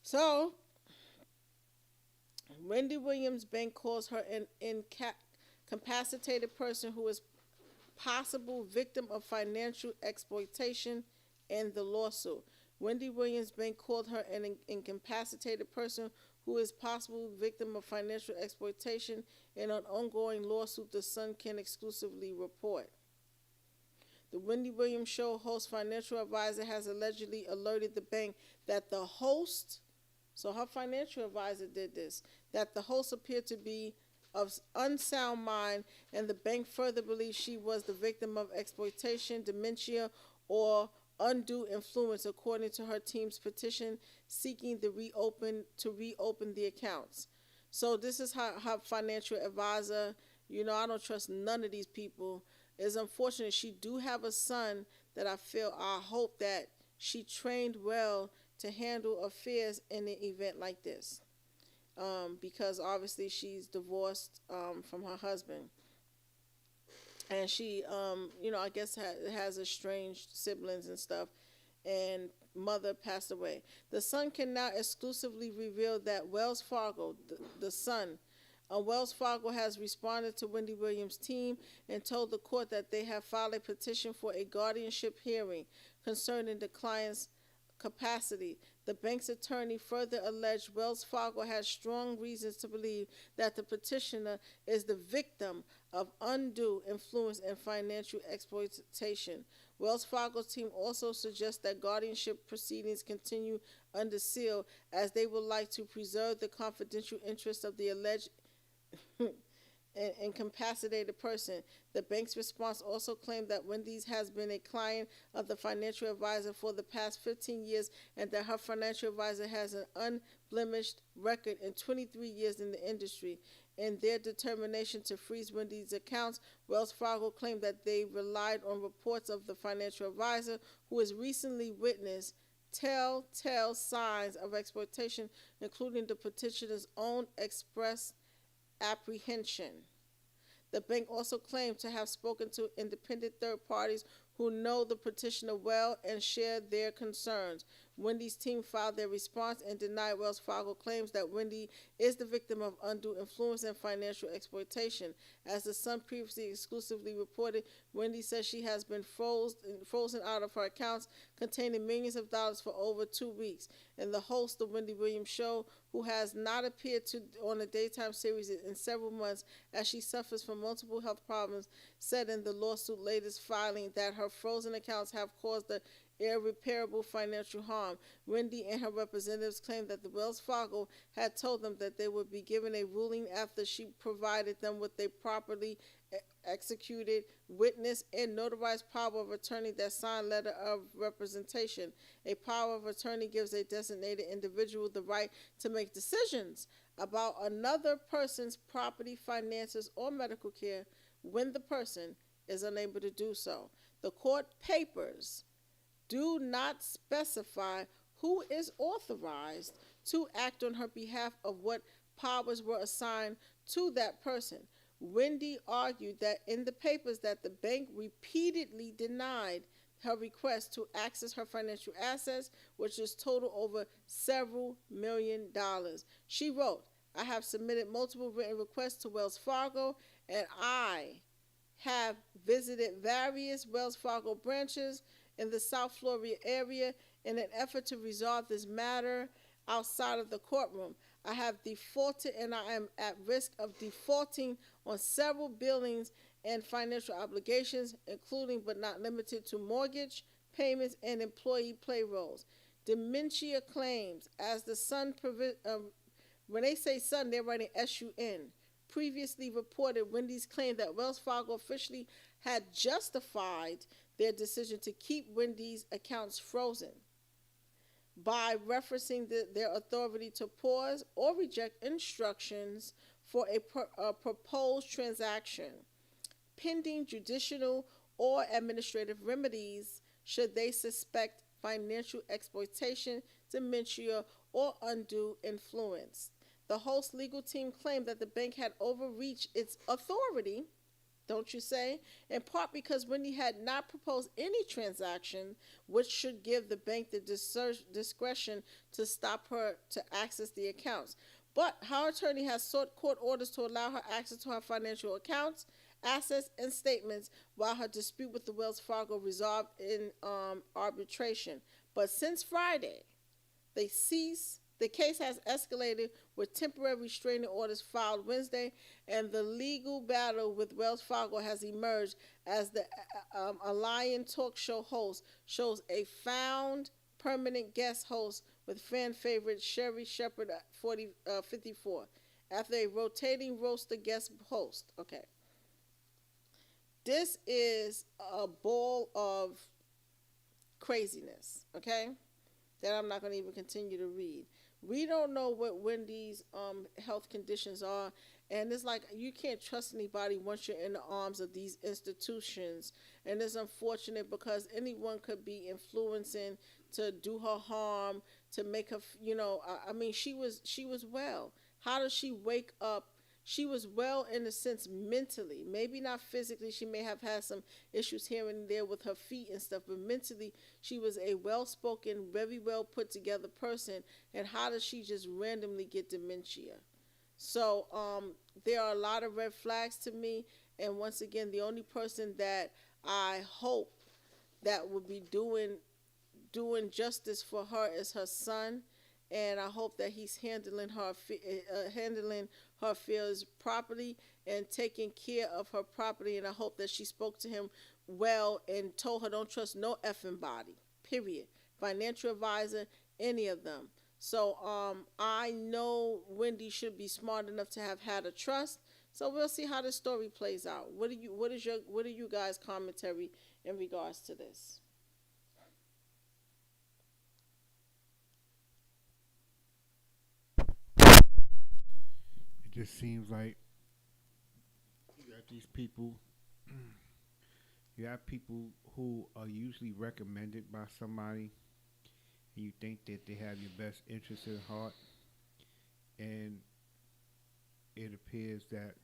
So, Wendy Williams Bank calls her an incapacitated person who is possible victim of financial exploitation in the lawsuit. Wendy Williams Bank called her an incapacitated person who is possible victim of financial exploitation in an ongoing lawsuit, the Sun can exclusively report. The Wendy Williams Show host financial advisor has allegedly alerted the bank that the host, so her financial advisor did this, that the host appeared to be of unsound mind, and the bank further believes she was the victim of exploitation, dementia, or undue influence, according to her team's petition seeking to reopen the accounts. So this is her financial advisor. I don't trust none of these people. It's unfortunate. She do have a son that I hope that she trained well to handle affairs in an event like this. Because obviously she's divorced from her husband, and she, I guess has estranged siblings and stuff, and mother passed away. The Sun can now exclusively reveal that Wells Fargo, the Sun, Wells Fargo has responded to Wendy Williams' team and told the court that they have filed a petition for a guardianship hearing concerning the client's capacity. The bank's attorney further alleged Wells Fargo has strong reasons to believe that the petitioner is the victim of undue influence and financial exploitation. Wells Fargo's team also suggests that guardianship proceedings continue under seal as they would like to preserve the confidential interests of the alleged incapacitated person. The bank's response also claimed that Wendy's has been a client of the financial advisor for the past 15 years and that her financial advisor has an unblemished record in 23 years in the industry. In their determination to freeze Wendy's accounts, Wells Fargo claimed that they relied on reports of the financial advisor, who has recently witnessed telltale signs of exploitation, including the petitioner's own express apprehension. The bank also claimed to have spoken to independent third parties who know the petitioner well and share their concerns. Wendy's team filed their response and denied Wells Fargo claims that Wendy is the victim of undue influence and financial exploitation. As the Sun previously exclusively reported, Wendy says she has been frozen out of her accounts containing millions of dollars for over 2 weeks. And the host, The Wendy Williams Show, who has not appeared on a daytime series in several months as she suffers from multiple health problems, said in the lawsuit latest filing that her frozen accounts have caused the irreparable financial harm. Wendy and her representatives claimed that the Wells Fargo had told them that they would be given a ruling after she provided them with a properly executed witness and notarized power of attorney that signed letter of representation. A power of attorney gives a designated individual the right to make decisions about another person's property, finances, or medical care when the person is unable to do so. The court papers do not specify who is authorized to act on her behalf of what powers were assigned to that person. Wendy argued that in the papers that the bank repeatedly denied her request to access her financial assets, which is total over several $1,000,000. She wrote, "I have submitted multiple written requests to Wells Fargo, and I have visited various Wells Fargo branches in the South Florida area in an effort to resolve this matter outside of the courtroom. I have defaulted and I am at risk of defaulting on several billings and financial obligations, including but not limited to mortgage payments and employee payrolls." Dementia claims, as the Sun, when they say Sun, they're writing SUN, previously reported, Wendy's claimed that Wells Fargo officially had justified their decision to keep Wendy's accounts frozen by referencing their authority to pause or reject instructions for a proposed transaction, pending judicial or administrative remedies should they suspect financial exploitation, dementia, or undue influence. The host legal team claimed that the bank had overreached its authority, don't you say, in part because Wendy had not proposed any transaction, which should give the bank the discretion to stop her to access the accounts. But her attorney has sought court orders to allow her access to her financial accounts, assets, and statements while her dispute with the Wells Fargo resolved in arbitration. But since Friday, the case has escalated with temporary restraining orders filed Wednesday, and the legal battle with Wells Fargo has emerged as the Alliance talk show host shows a found permanent guest host with fan favorite Sherry Shepard 54 after a rotating roster guest host. Okay. This is a ball of craziness, okay, that I'm not going to even continue to read. We don't know what Wendy's health conditions are, and it's like you can't trust anybody once you're in the arms of these institutions. And it's unfortunate because anyone could be influencing to do her harm, to make her, I mean, she was well. How does she wake up? She was well in a sense mentally, maybe not physically. She may have had some issues here and there with her feet and stuff, but mentally she was a well-spoken, very well put together person. And how does she just randomly get dementia? So there are a lot of red flags to me. And once again, the only person that I hope that would be doing doing justice for her as her son, and I hope that he's handling her affairs properly and taking care of her property. And I hope that she spoke to him well and told her don't trust no effing body. Period. Financial advisor, any of them. So I know Wendy should be smart enough to have had a trust. So we'll see how the story plays out. What are you guys' commentary in regards to this? It just seems like you got these people. You have people who are usually recommended by somebody, and you think that they have your best interest at heart, and it appears that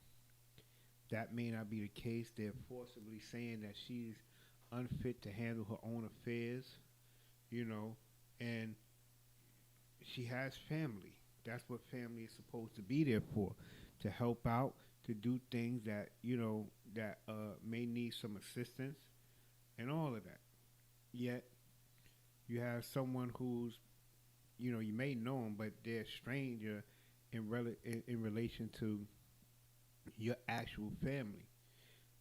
that may not be the case. They're forcibly saying that she's unfit to handle her own affairs, you know, and she has family. That's what family is supposed to be there for, to help out, to do things that that may need some assistance and all of that. Yet you have someone who's you may know them, but they're a stranger in relation to your actual family.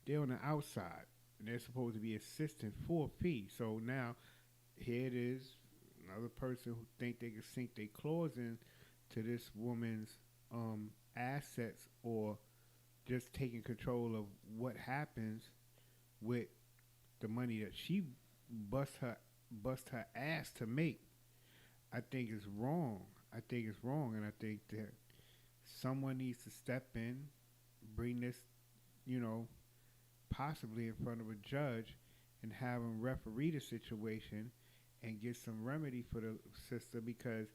They're on the outside, and they're supposed to be assistant for a fee. So now here it is, another person who think they can sink their claws in to this woman's assets, or just taking control of what happens with the money that she bust her ass to make. I think it's wrong. I think it's wrong, and I think that someone needs to step in, bring this, you know, possibly in front of a judge, and have him referee the situation and get some remedy for the sister, because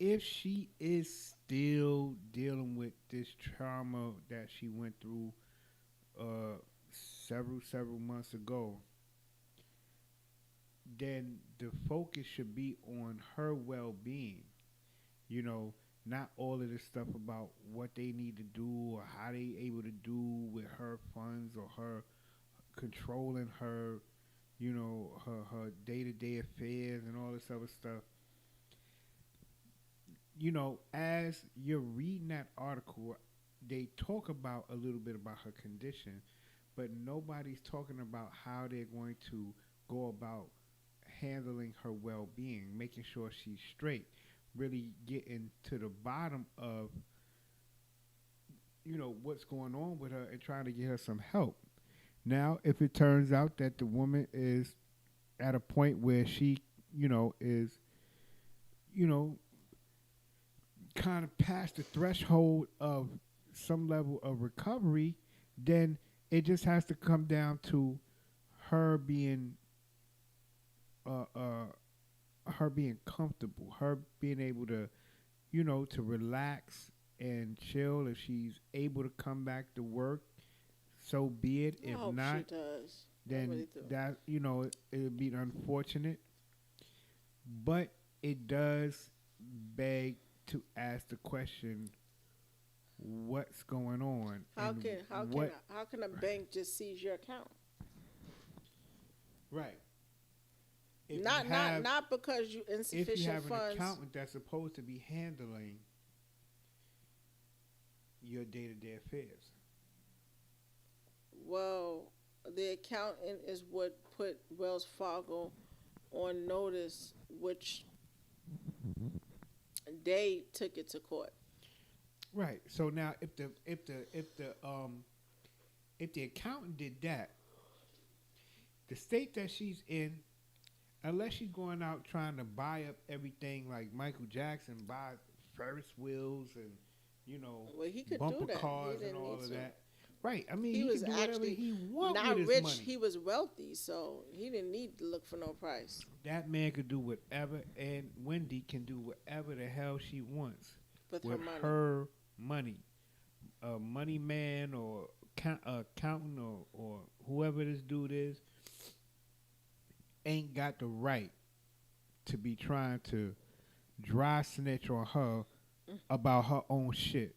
if she is still dealing with this trauma that she went through uh, several months ago, then the focus should be on her well-being. You know, not all of this stuff about what they need to do or how they able to do with her funds, or her controlling her, her day-to-day affairs and all this other stuff. As you're reading that article, they talk about a little bit about her condition, but nobody's talking about how they're going to go about handling her well-being, making sure she's straight, really getting to the bottom of what's going on with her and trying to get her some help. Now, if it turns out that the woman is at a point where she, is, you know, kind of past the threshold of some level of recovery, then it just has to come down to her being uh, uh, her being comfortable, her being able to, to relax and chill. If she's able to come back to work, so be it. I If hope she not, does. I then really do. that it would be unfortunate. But it does beg to ask the question: what's going on? How and can how can what? how can a bank just seize your account? Right. If Not you not have not because you if you insufficient have an funds. accountant that's supposed to be handling your day-to-day affairs. Well, the accountant is what put Wells Fargo on notice, which they took it to court. Right. So now, if the accountant did that, the state that she's in, unless she's going out trying to buy up everything like Michael Jackson, buy Ferris wheels and Well, he could do bumper that. cars He and didn't all need of to. that. Right. I mean, He he was can do whatever actually he want not with his rich. money. He was wealthy, so he didn't need to look for no price That man could do whatever, and Wendy can do whatever the hell she wants with her with money. her money. A money man or accountant or whoever this dude is ain't got the right to be trying to dry snitch on her about her own shit.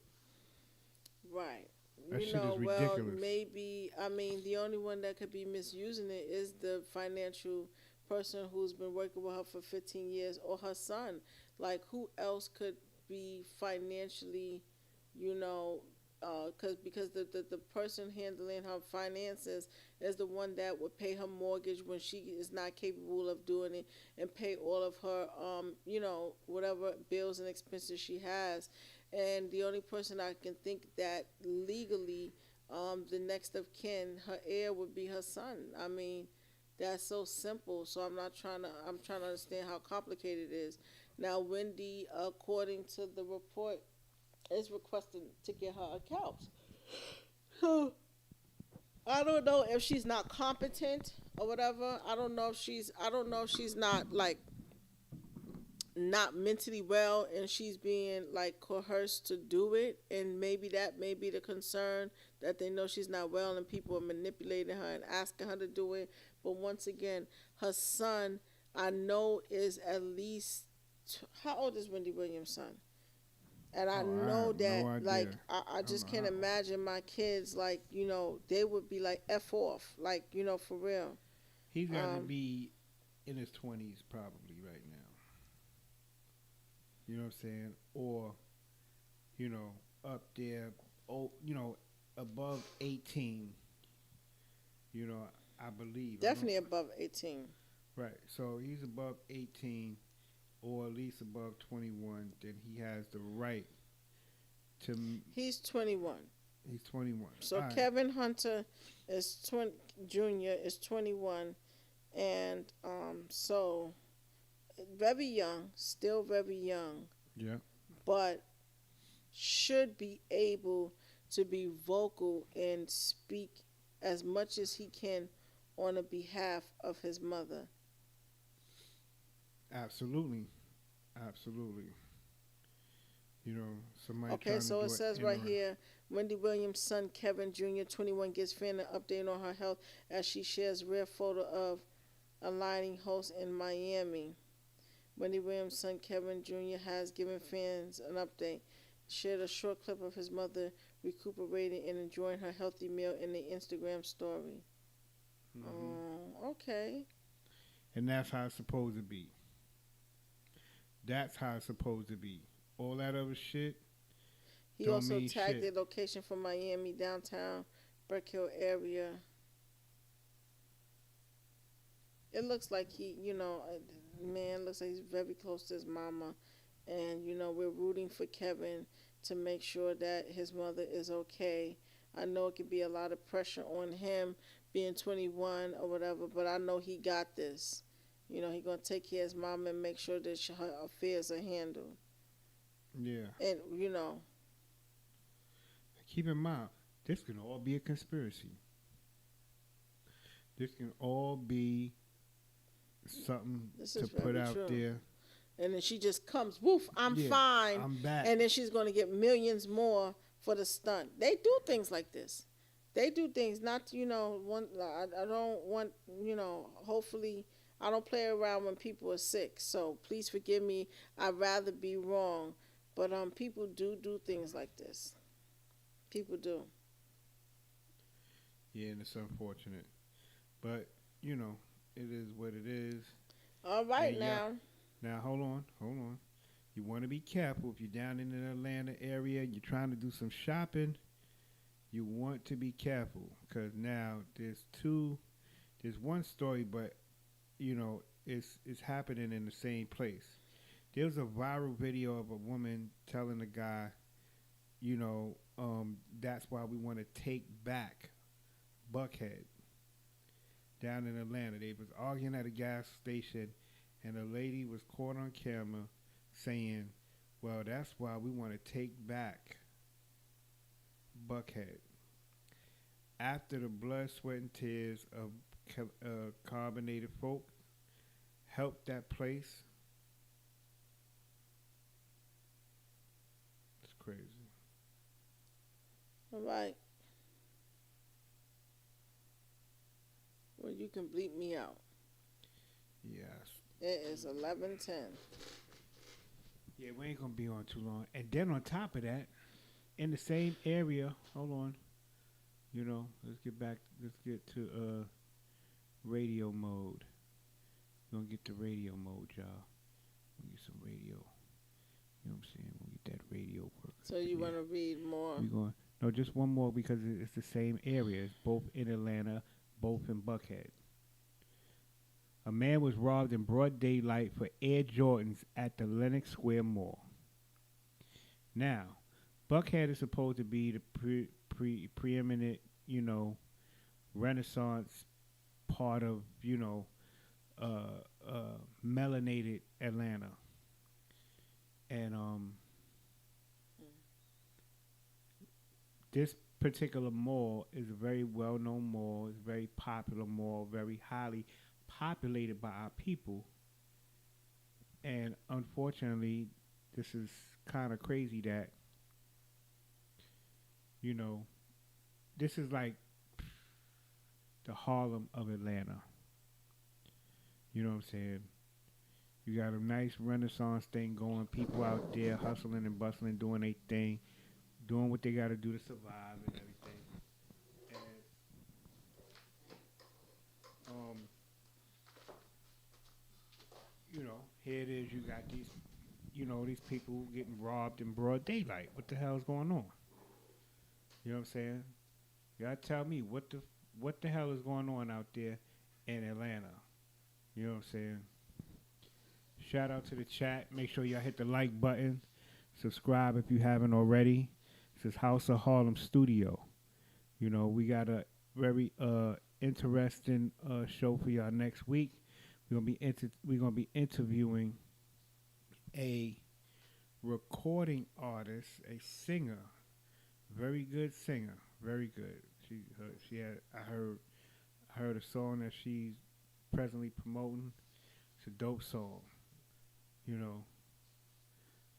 Right. That shit is Well, ridiculous. maybe, I mean, the only one that could be misusing it is the financial person who's been working with her for 15 years, or her son. Like, who else could be financially, you know, because the person handling her finances is the one that would pay her mortgage when she is not capable of doing it, and pay all of her, whatever bills and expenses she has. And the only person I can think that legally, the next of kin, her heir, would be her son. I mean, that's so simple. So I'm trying to understand how complicated it is. Now, Wendy, according to the report, is requesting to get her accounts. So I don't know if she's not competent or whatever. I don't know if she's not, like, not mentally well, and she's being, like, coerced to do it, and maybe that may be the concern, that they know she's not well and people are manipulating her and asking her to do it. But once again, her son, I know, is at least, how old is Wendy Williams' son? And I Oh, I know have that, no idea. like, I I'm, just can't I, imagine my kids, like, they would be like F off, like, for real. he's got to um be in his 20s probably right now. You know what I'm saying? Or, up there, oh, above 18. I believe. I don't, Definitely above 18. right. So he's above 18, or at least above 21. Then he has the right to. He's 21. He's 21. So All right. Kevin Hunter is 20, Junior is 21, and so very young, still very young, Yeah. but should be able to be vocal and speak as much as he can on the behalf of his mother. Absolutely. Absolutely. Somebody Okay, trying to so do it it says in right or here, Wendy Williams' son Kevin Jr., 21, gives fan an update on her health as she shares rare photo of aligning host in Miami. Wendy Williams' son Kevin Jr. has given fans an update. Shared a short clip of his mother recuperating and enjoying her healthy meal in the Instagram story. Oh, okay. And that's how it's supposed to be. That's how it's supposed to be. All that other shit He don't also mean tagged shit. the location from Miami downtown Brickhill area. It looks like man, looks like he's very close to his mama, and we're rooting for Kevin to make sure that his mother is okay. I know it could be a lot of pressure on him being 21 or whatever, but I know he got this. He gonna take care of his mama and make sure that her affairs are handled. Yeah. And Keep in mind, this can all be a conspiracy. This can all be something this to is put very out true. there. And then she just comes, woof, I'm Yeah, fine. I'm back. And then she's going to get millions more for the stunt. They do things like this. They do things not, I don't want, hopefully, I don't play around when people are sick. So please forgive me. I'd rather be wrong. But people do things like this. People do. Yeah, and it's unfortunate. But, it is what it is. All right, And now. Now, hold on. You want to be careful if you're down in the Atlanta area, you're trying to do some shopping, you want to be careful because now there's one story, but, it's happening in the same place. There was a viral video of a woman telling a guy, that's why we want to take back Buckhead down in Atlanta. They was arguing at a gas station, and a lady was caught on camera saying, well, that's why we want to take back Buckhead. After the blood, sweat, and tears of carbonated folk helped that place, it's crazy. All right. Well, you can bleep me out. Yes. It is 11:10. Yeah, we ain't gonna be on too long. And then on top of that, in the same area, hold on. Let's get to radio mode. We're gonna get the radio mode, y'all. We'll get some radio. You know what I'm saying? We'll get that radio work. So you want to read more? We going no, just one more because it's the same areas, both in Atlanta, both in Buckhead. A man was robbed in broad daylight for Air Jordans at the Lenox Square Mall. Now, Buckhead is supposed to be the preeminent, Renaissance part of, melanated Atlanta. And this particular mall is a very well-known mall. It's a very popular mall, very highly populated by our people. And unfortunately, this is kind of crazy that, this is like the Harlem of Atlanta. You know what I'm saying? You got a nice Renaissance thing going. People out there hustling and bustling, doing their thing, doing what they got to do to survive and everything. And, here it is. You got these, these people getting robbed in broad daylight. What the hell is going on? You know what I'm saying? You gotta tell me what the hell is going on out there in Atlanta. You know what I'm saying? Shout out to the chat. Make sure y'all hit the like button. Subscribe if you haven't already. This is House of Harlem Studio. We got a very interesting show for y'all next week. We're gonna be interviewing a recording artist, a singer, very good singer, very good. I heard a song that she's presently promoting. It's a dope song.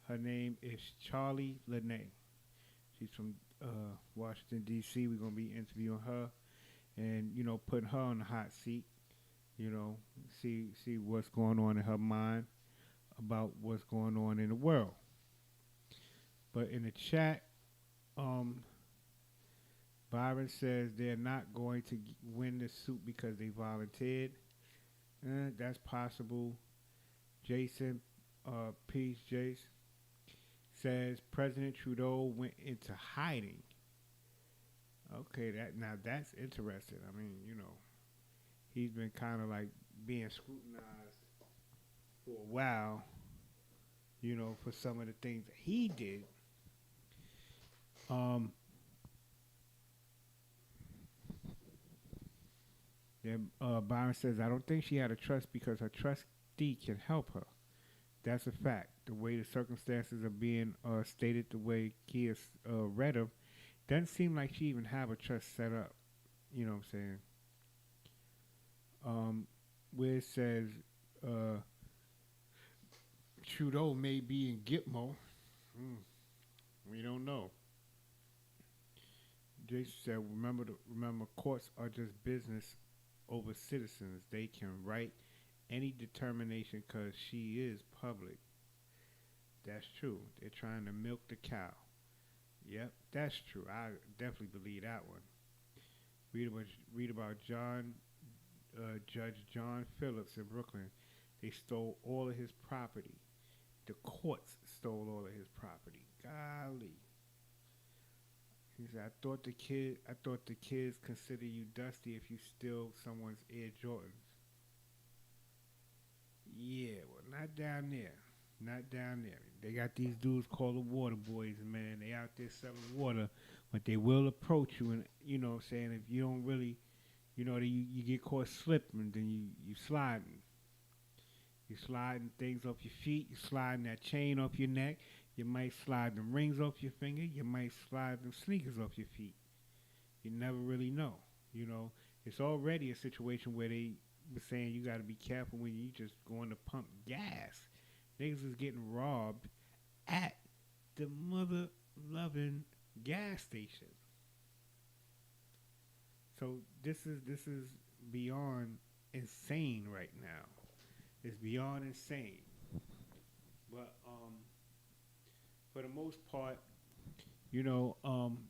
Her name is Charlie Lene. She's from Washington, D.C. We're going to be interviewing her and, putting her on the hot seat, see what's going on in her mind about what's going on in the world. But in the chat, Byron says they're not going to win the suit because they volunteered. That's possible. Jason, peace, Jace, says President Trudeau went into hiding. Okay, that's interesting. I mean, he's been kind of like being scrutinized for a while, for some of the things that he did. Then Byron says, I don't think she had a trust because her trustee can help her. That's a fact. The way the circumstances are being stated, the way Kia read them, doesn't seem like she even have a trust set up. You know what I'm saying? Where it says Trudeau may be in Gitmo. We don't know. Jason said, remember, courts are just business over citizens. They can write any determination because she is public. That's true. They're trying to milk the cow. Yep, that's true. I definitely believe that one. Read about Judge John Phillips in Brooklyn. They stole all of his property. The courts stole all of his property. Golly. He said, I thought the kids consider you dusty if you steal someone's Air Jordans. Yeah, well, not down there. Not down there. They got these dudes called the water boys, man. They out there selling water, but they will approach you, and you know what I'm saying, if you don't really, you get caught slipping, then you sliding. You sliding things off your feet. You sliding that chain off your neck. You might slide them rings off your finger. You might slide them sneakers off your feet. You never really know. It's already a situation where they were saying you got to be careful when you just going to pump gas. Niggas is getting robbed at the mother-loving gas station. So this is beyond insane right now. It's beyond insane. But for the most part,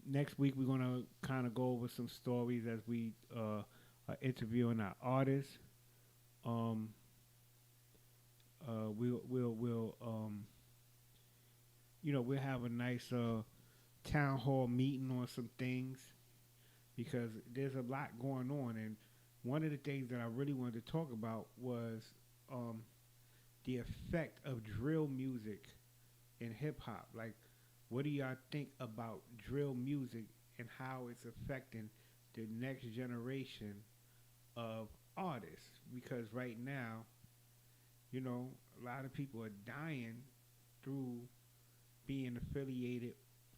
next week we're gonna kind of go over some stories as we are interviewing our artists. We'll we'll have a nice town hall meeting on some things because there's a lot going on. And one of the things that I really wanted to talk about was um, the effect of drill music in hip hop. Like, what do y'all think about drill music and how it's affecting the next generation of artists? Because right now, a lot of people are dying through being affiliated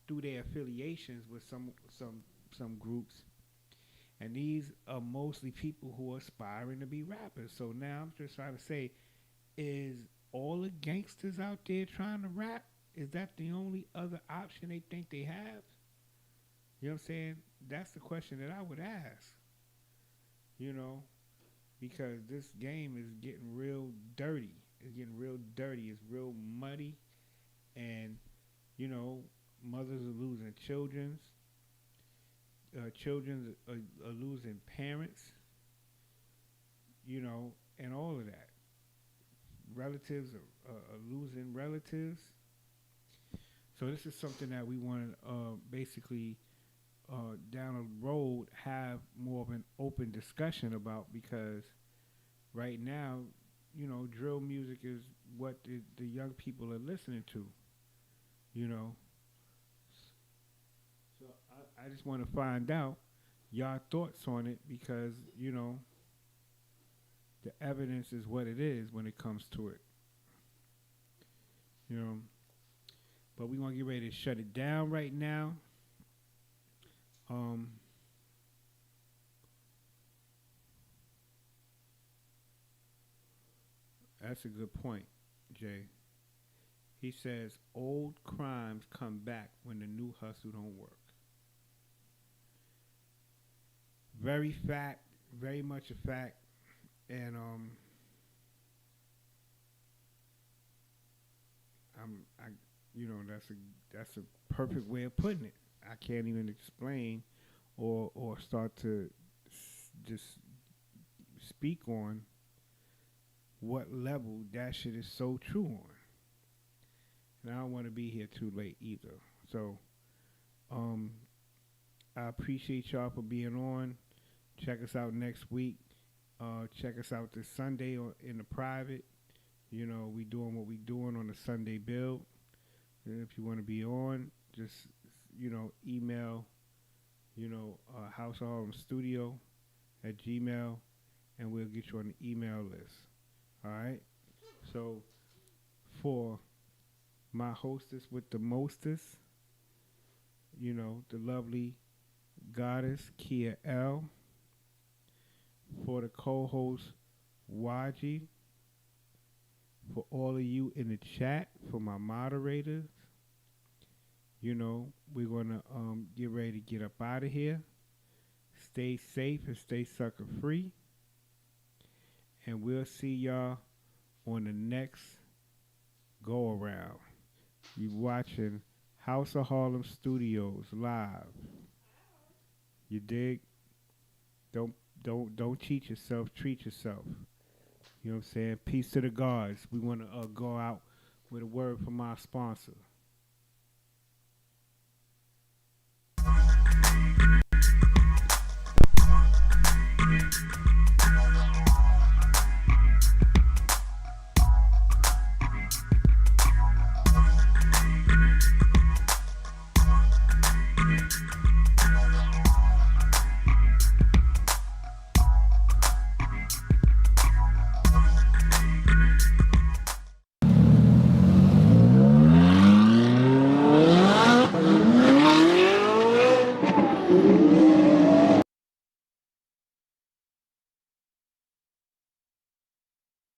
through their affiliations with some groups, and these are mostly people who are aspiring to be rappers. So now I'm just trying to say, is all the gangsters out there trying to rap? Is that the only other option they think they have? You know what I'm saying? That's the question that I would ask. You know, because this game is getting real dirty. It's getting real dirty. It's real muddy, and mothers are losing children. Children are losing parents. And all of that. Relatives are losing relatives. So this is something that we want to basically down the road have more of an open discussion about, because right now, drill music is what the young people are listening to. You know, so I just want to find out y'all thoughts on it, because the evidence is what it is when it comes to it. You know, but we gonna get ready to shut it down right now. Um, that's a good point, Jay. He says old crimes come back when the new hustle don't work. Very fact, very much a fact, and I, that's a perfect way of putting it. I can't even explain or start to just speak on what level that shit is so true on. And I don't want to be here too late either. So, I appreciate y'all for being on. Check us out next week. Check us out this Sunday in the private. We doing what we doing on the Sunday build. And if you want to be on, just email House of Harlem Studio at Gmail, and we'll get you on the email list. All right. So for my hostess with the mostest, the lovely goddess Kia L. For the co-host Waji. For all of you in the chat, for my moderators, we're gonna get ready to get up out of here. Stay safe and stay sucker free. And we'll see y'all on the next go around. You watching House of Harlem Studios live. You dig? Don't cheat yourself. Treat yourself. You know what I'm saying? Peace to the gods. We want to go out with a word from our sponsor.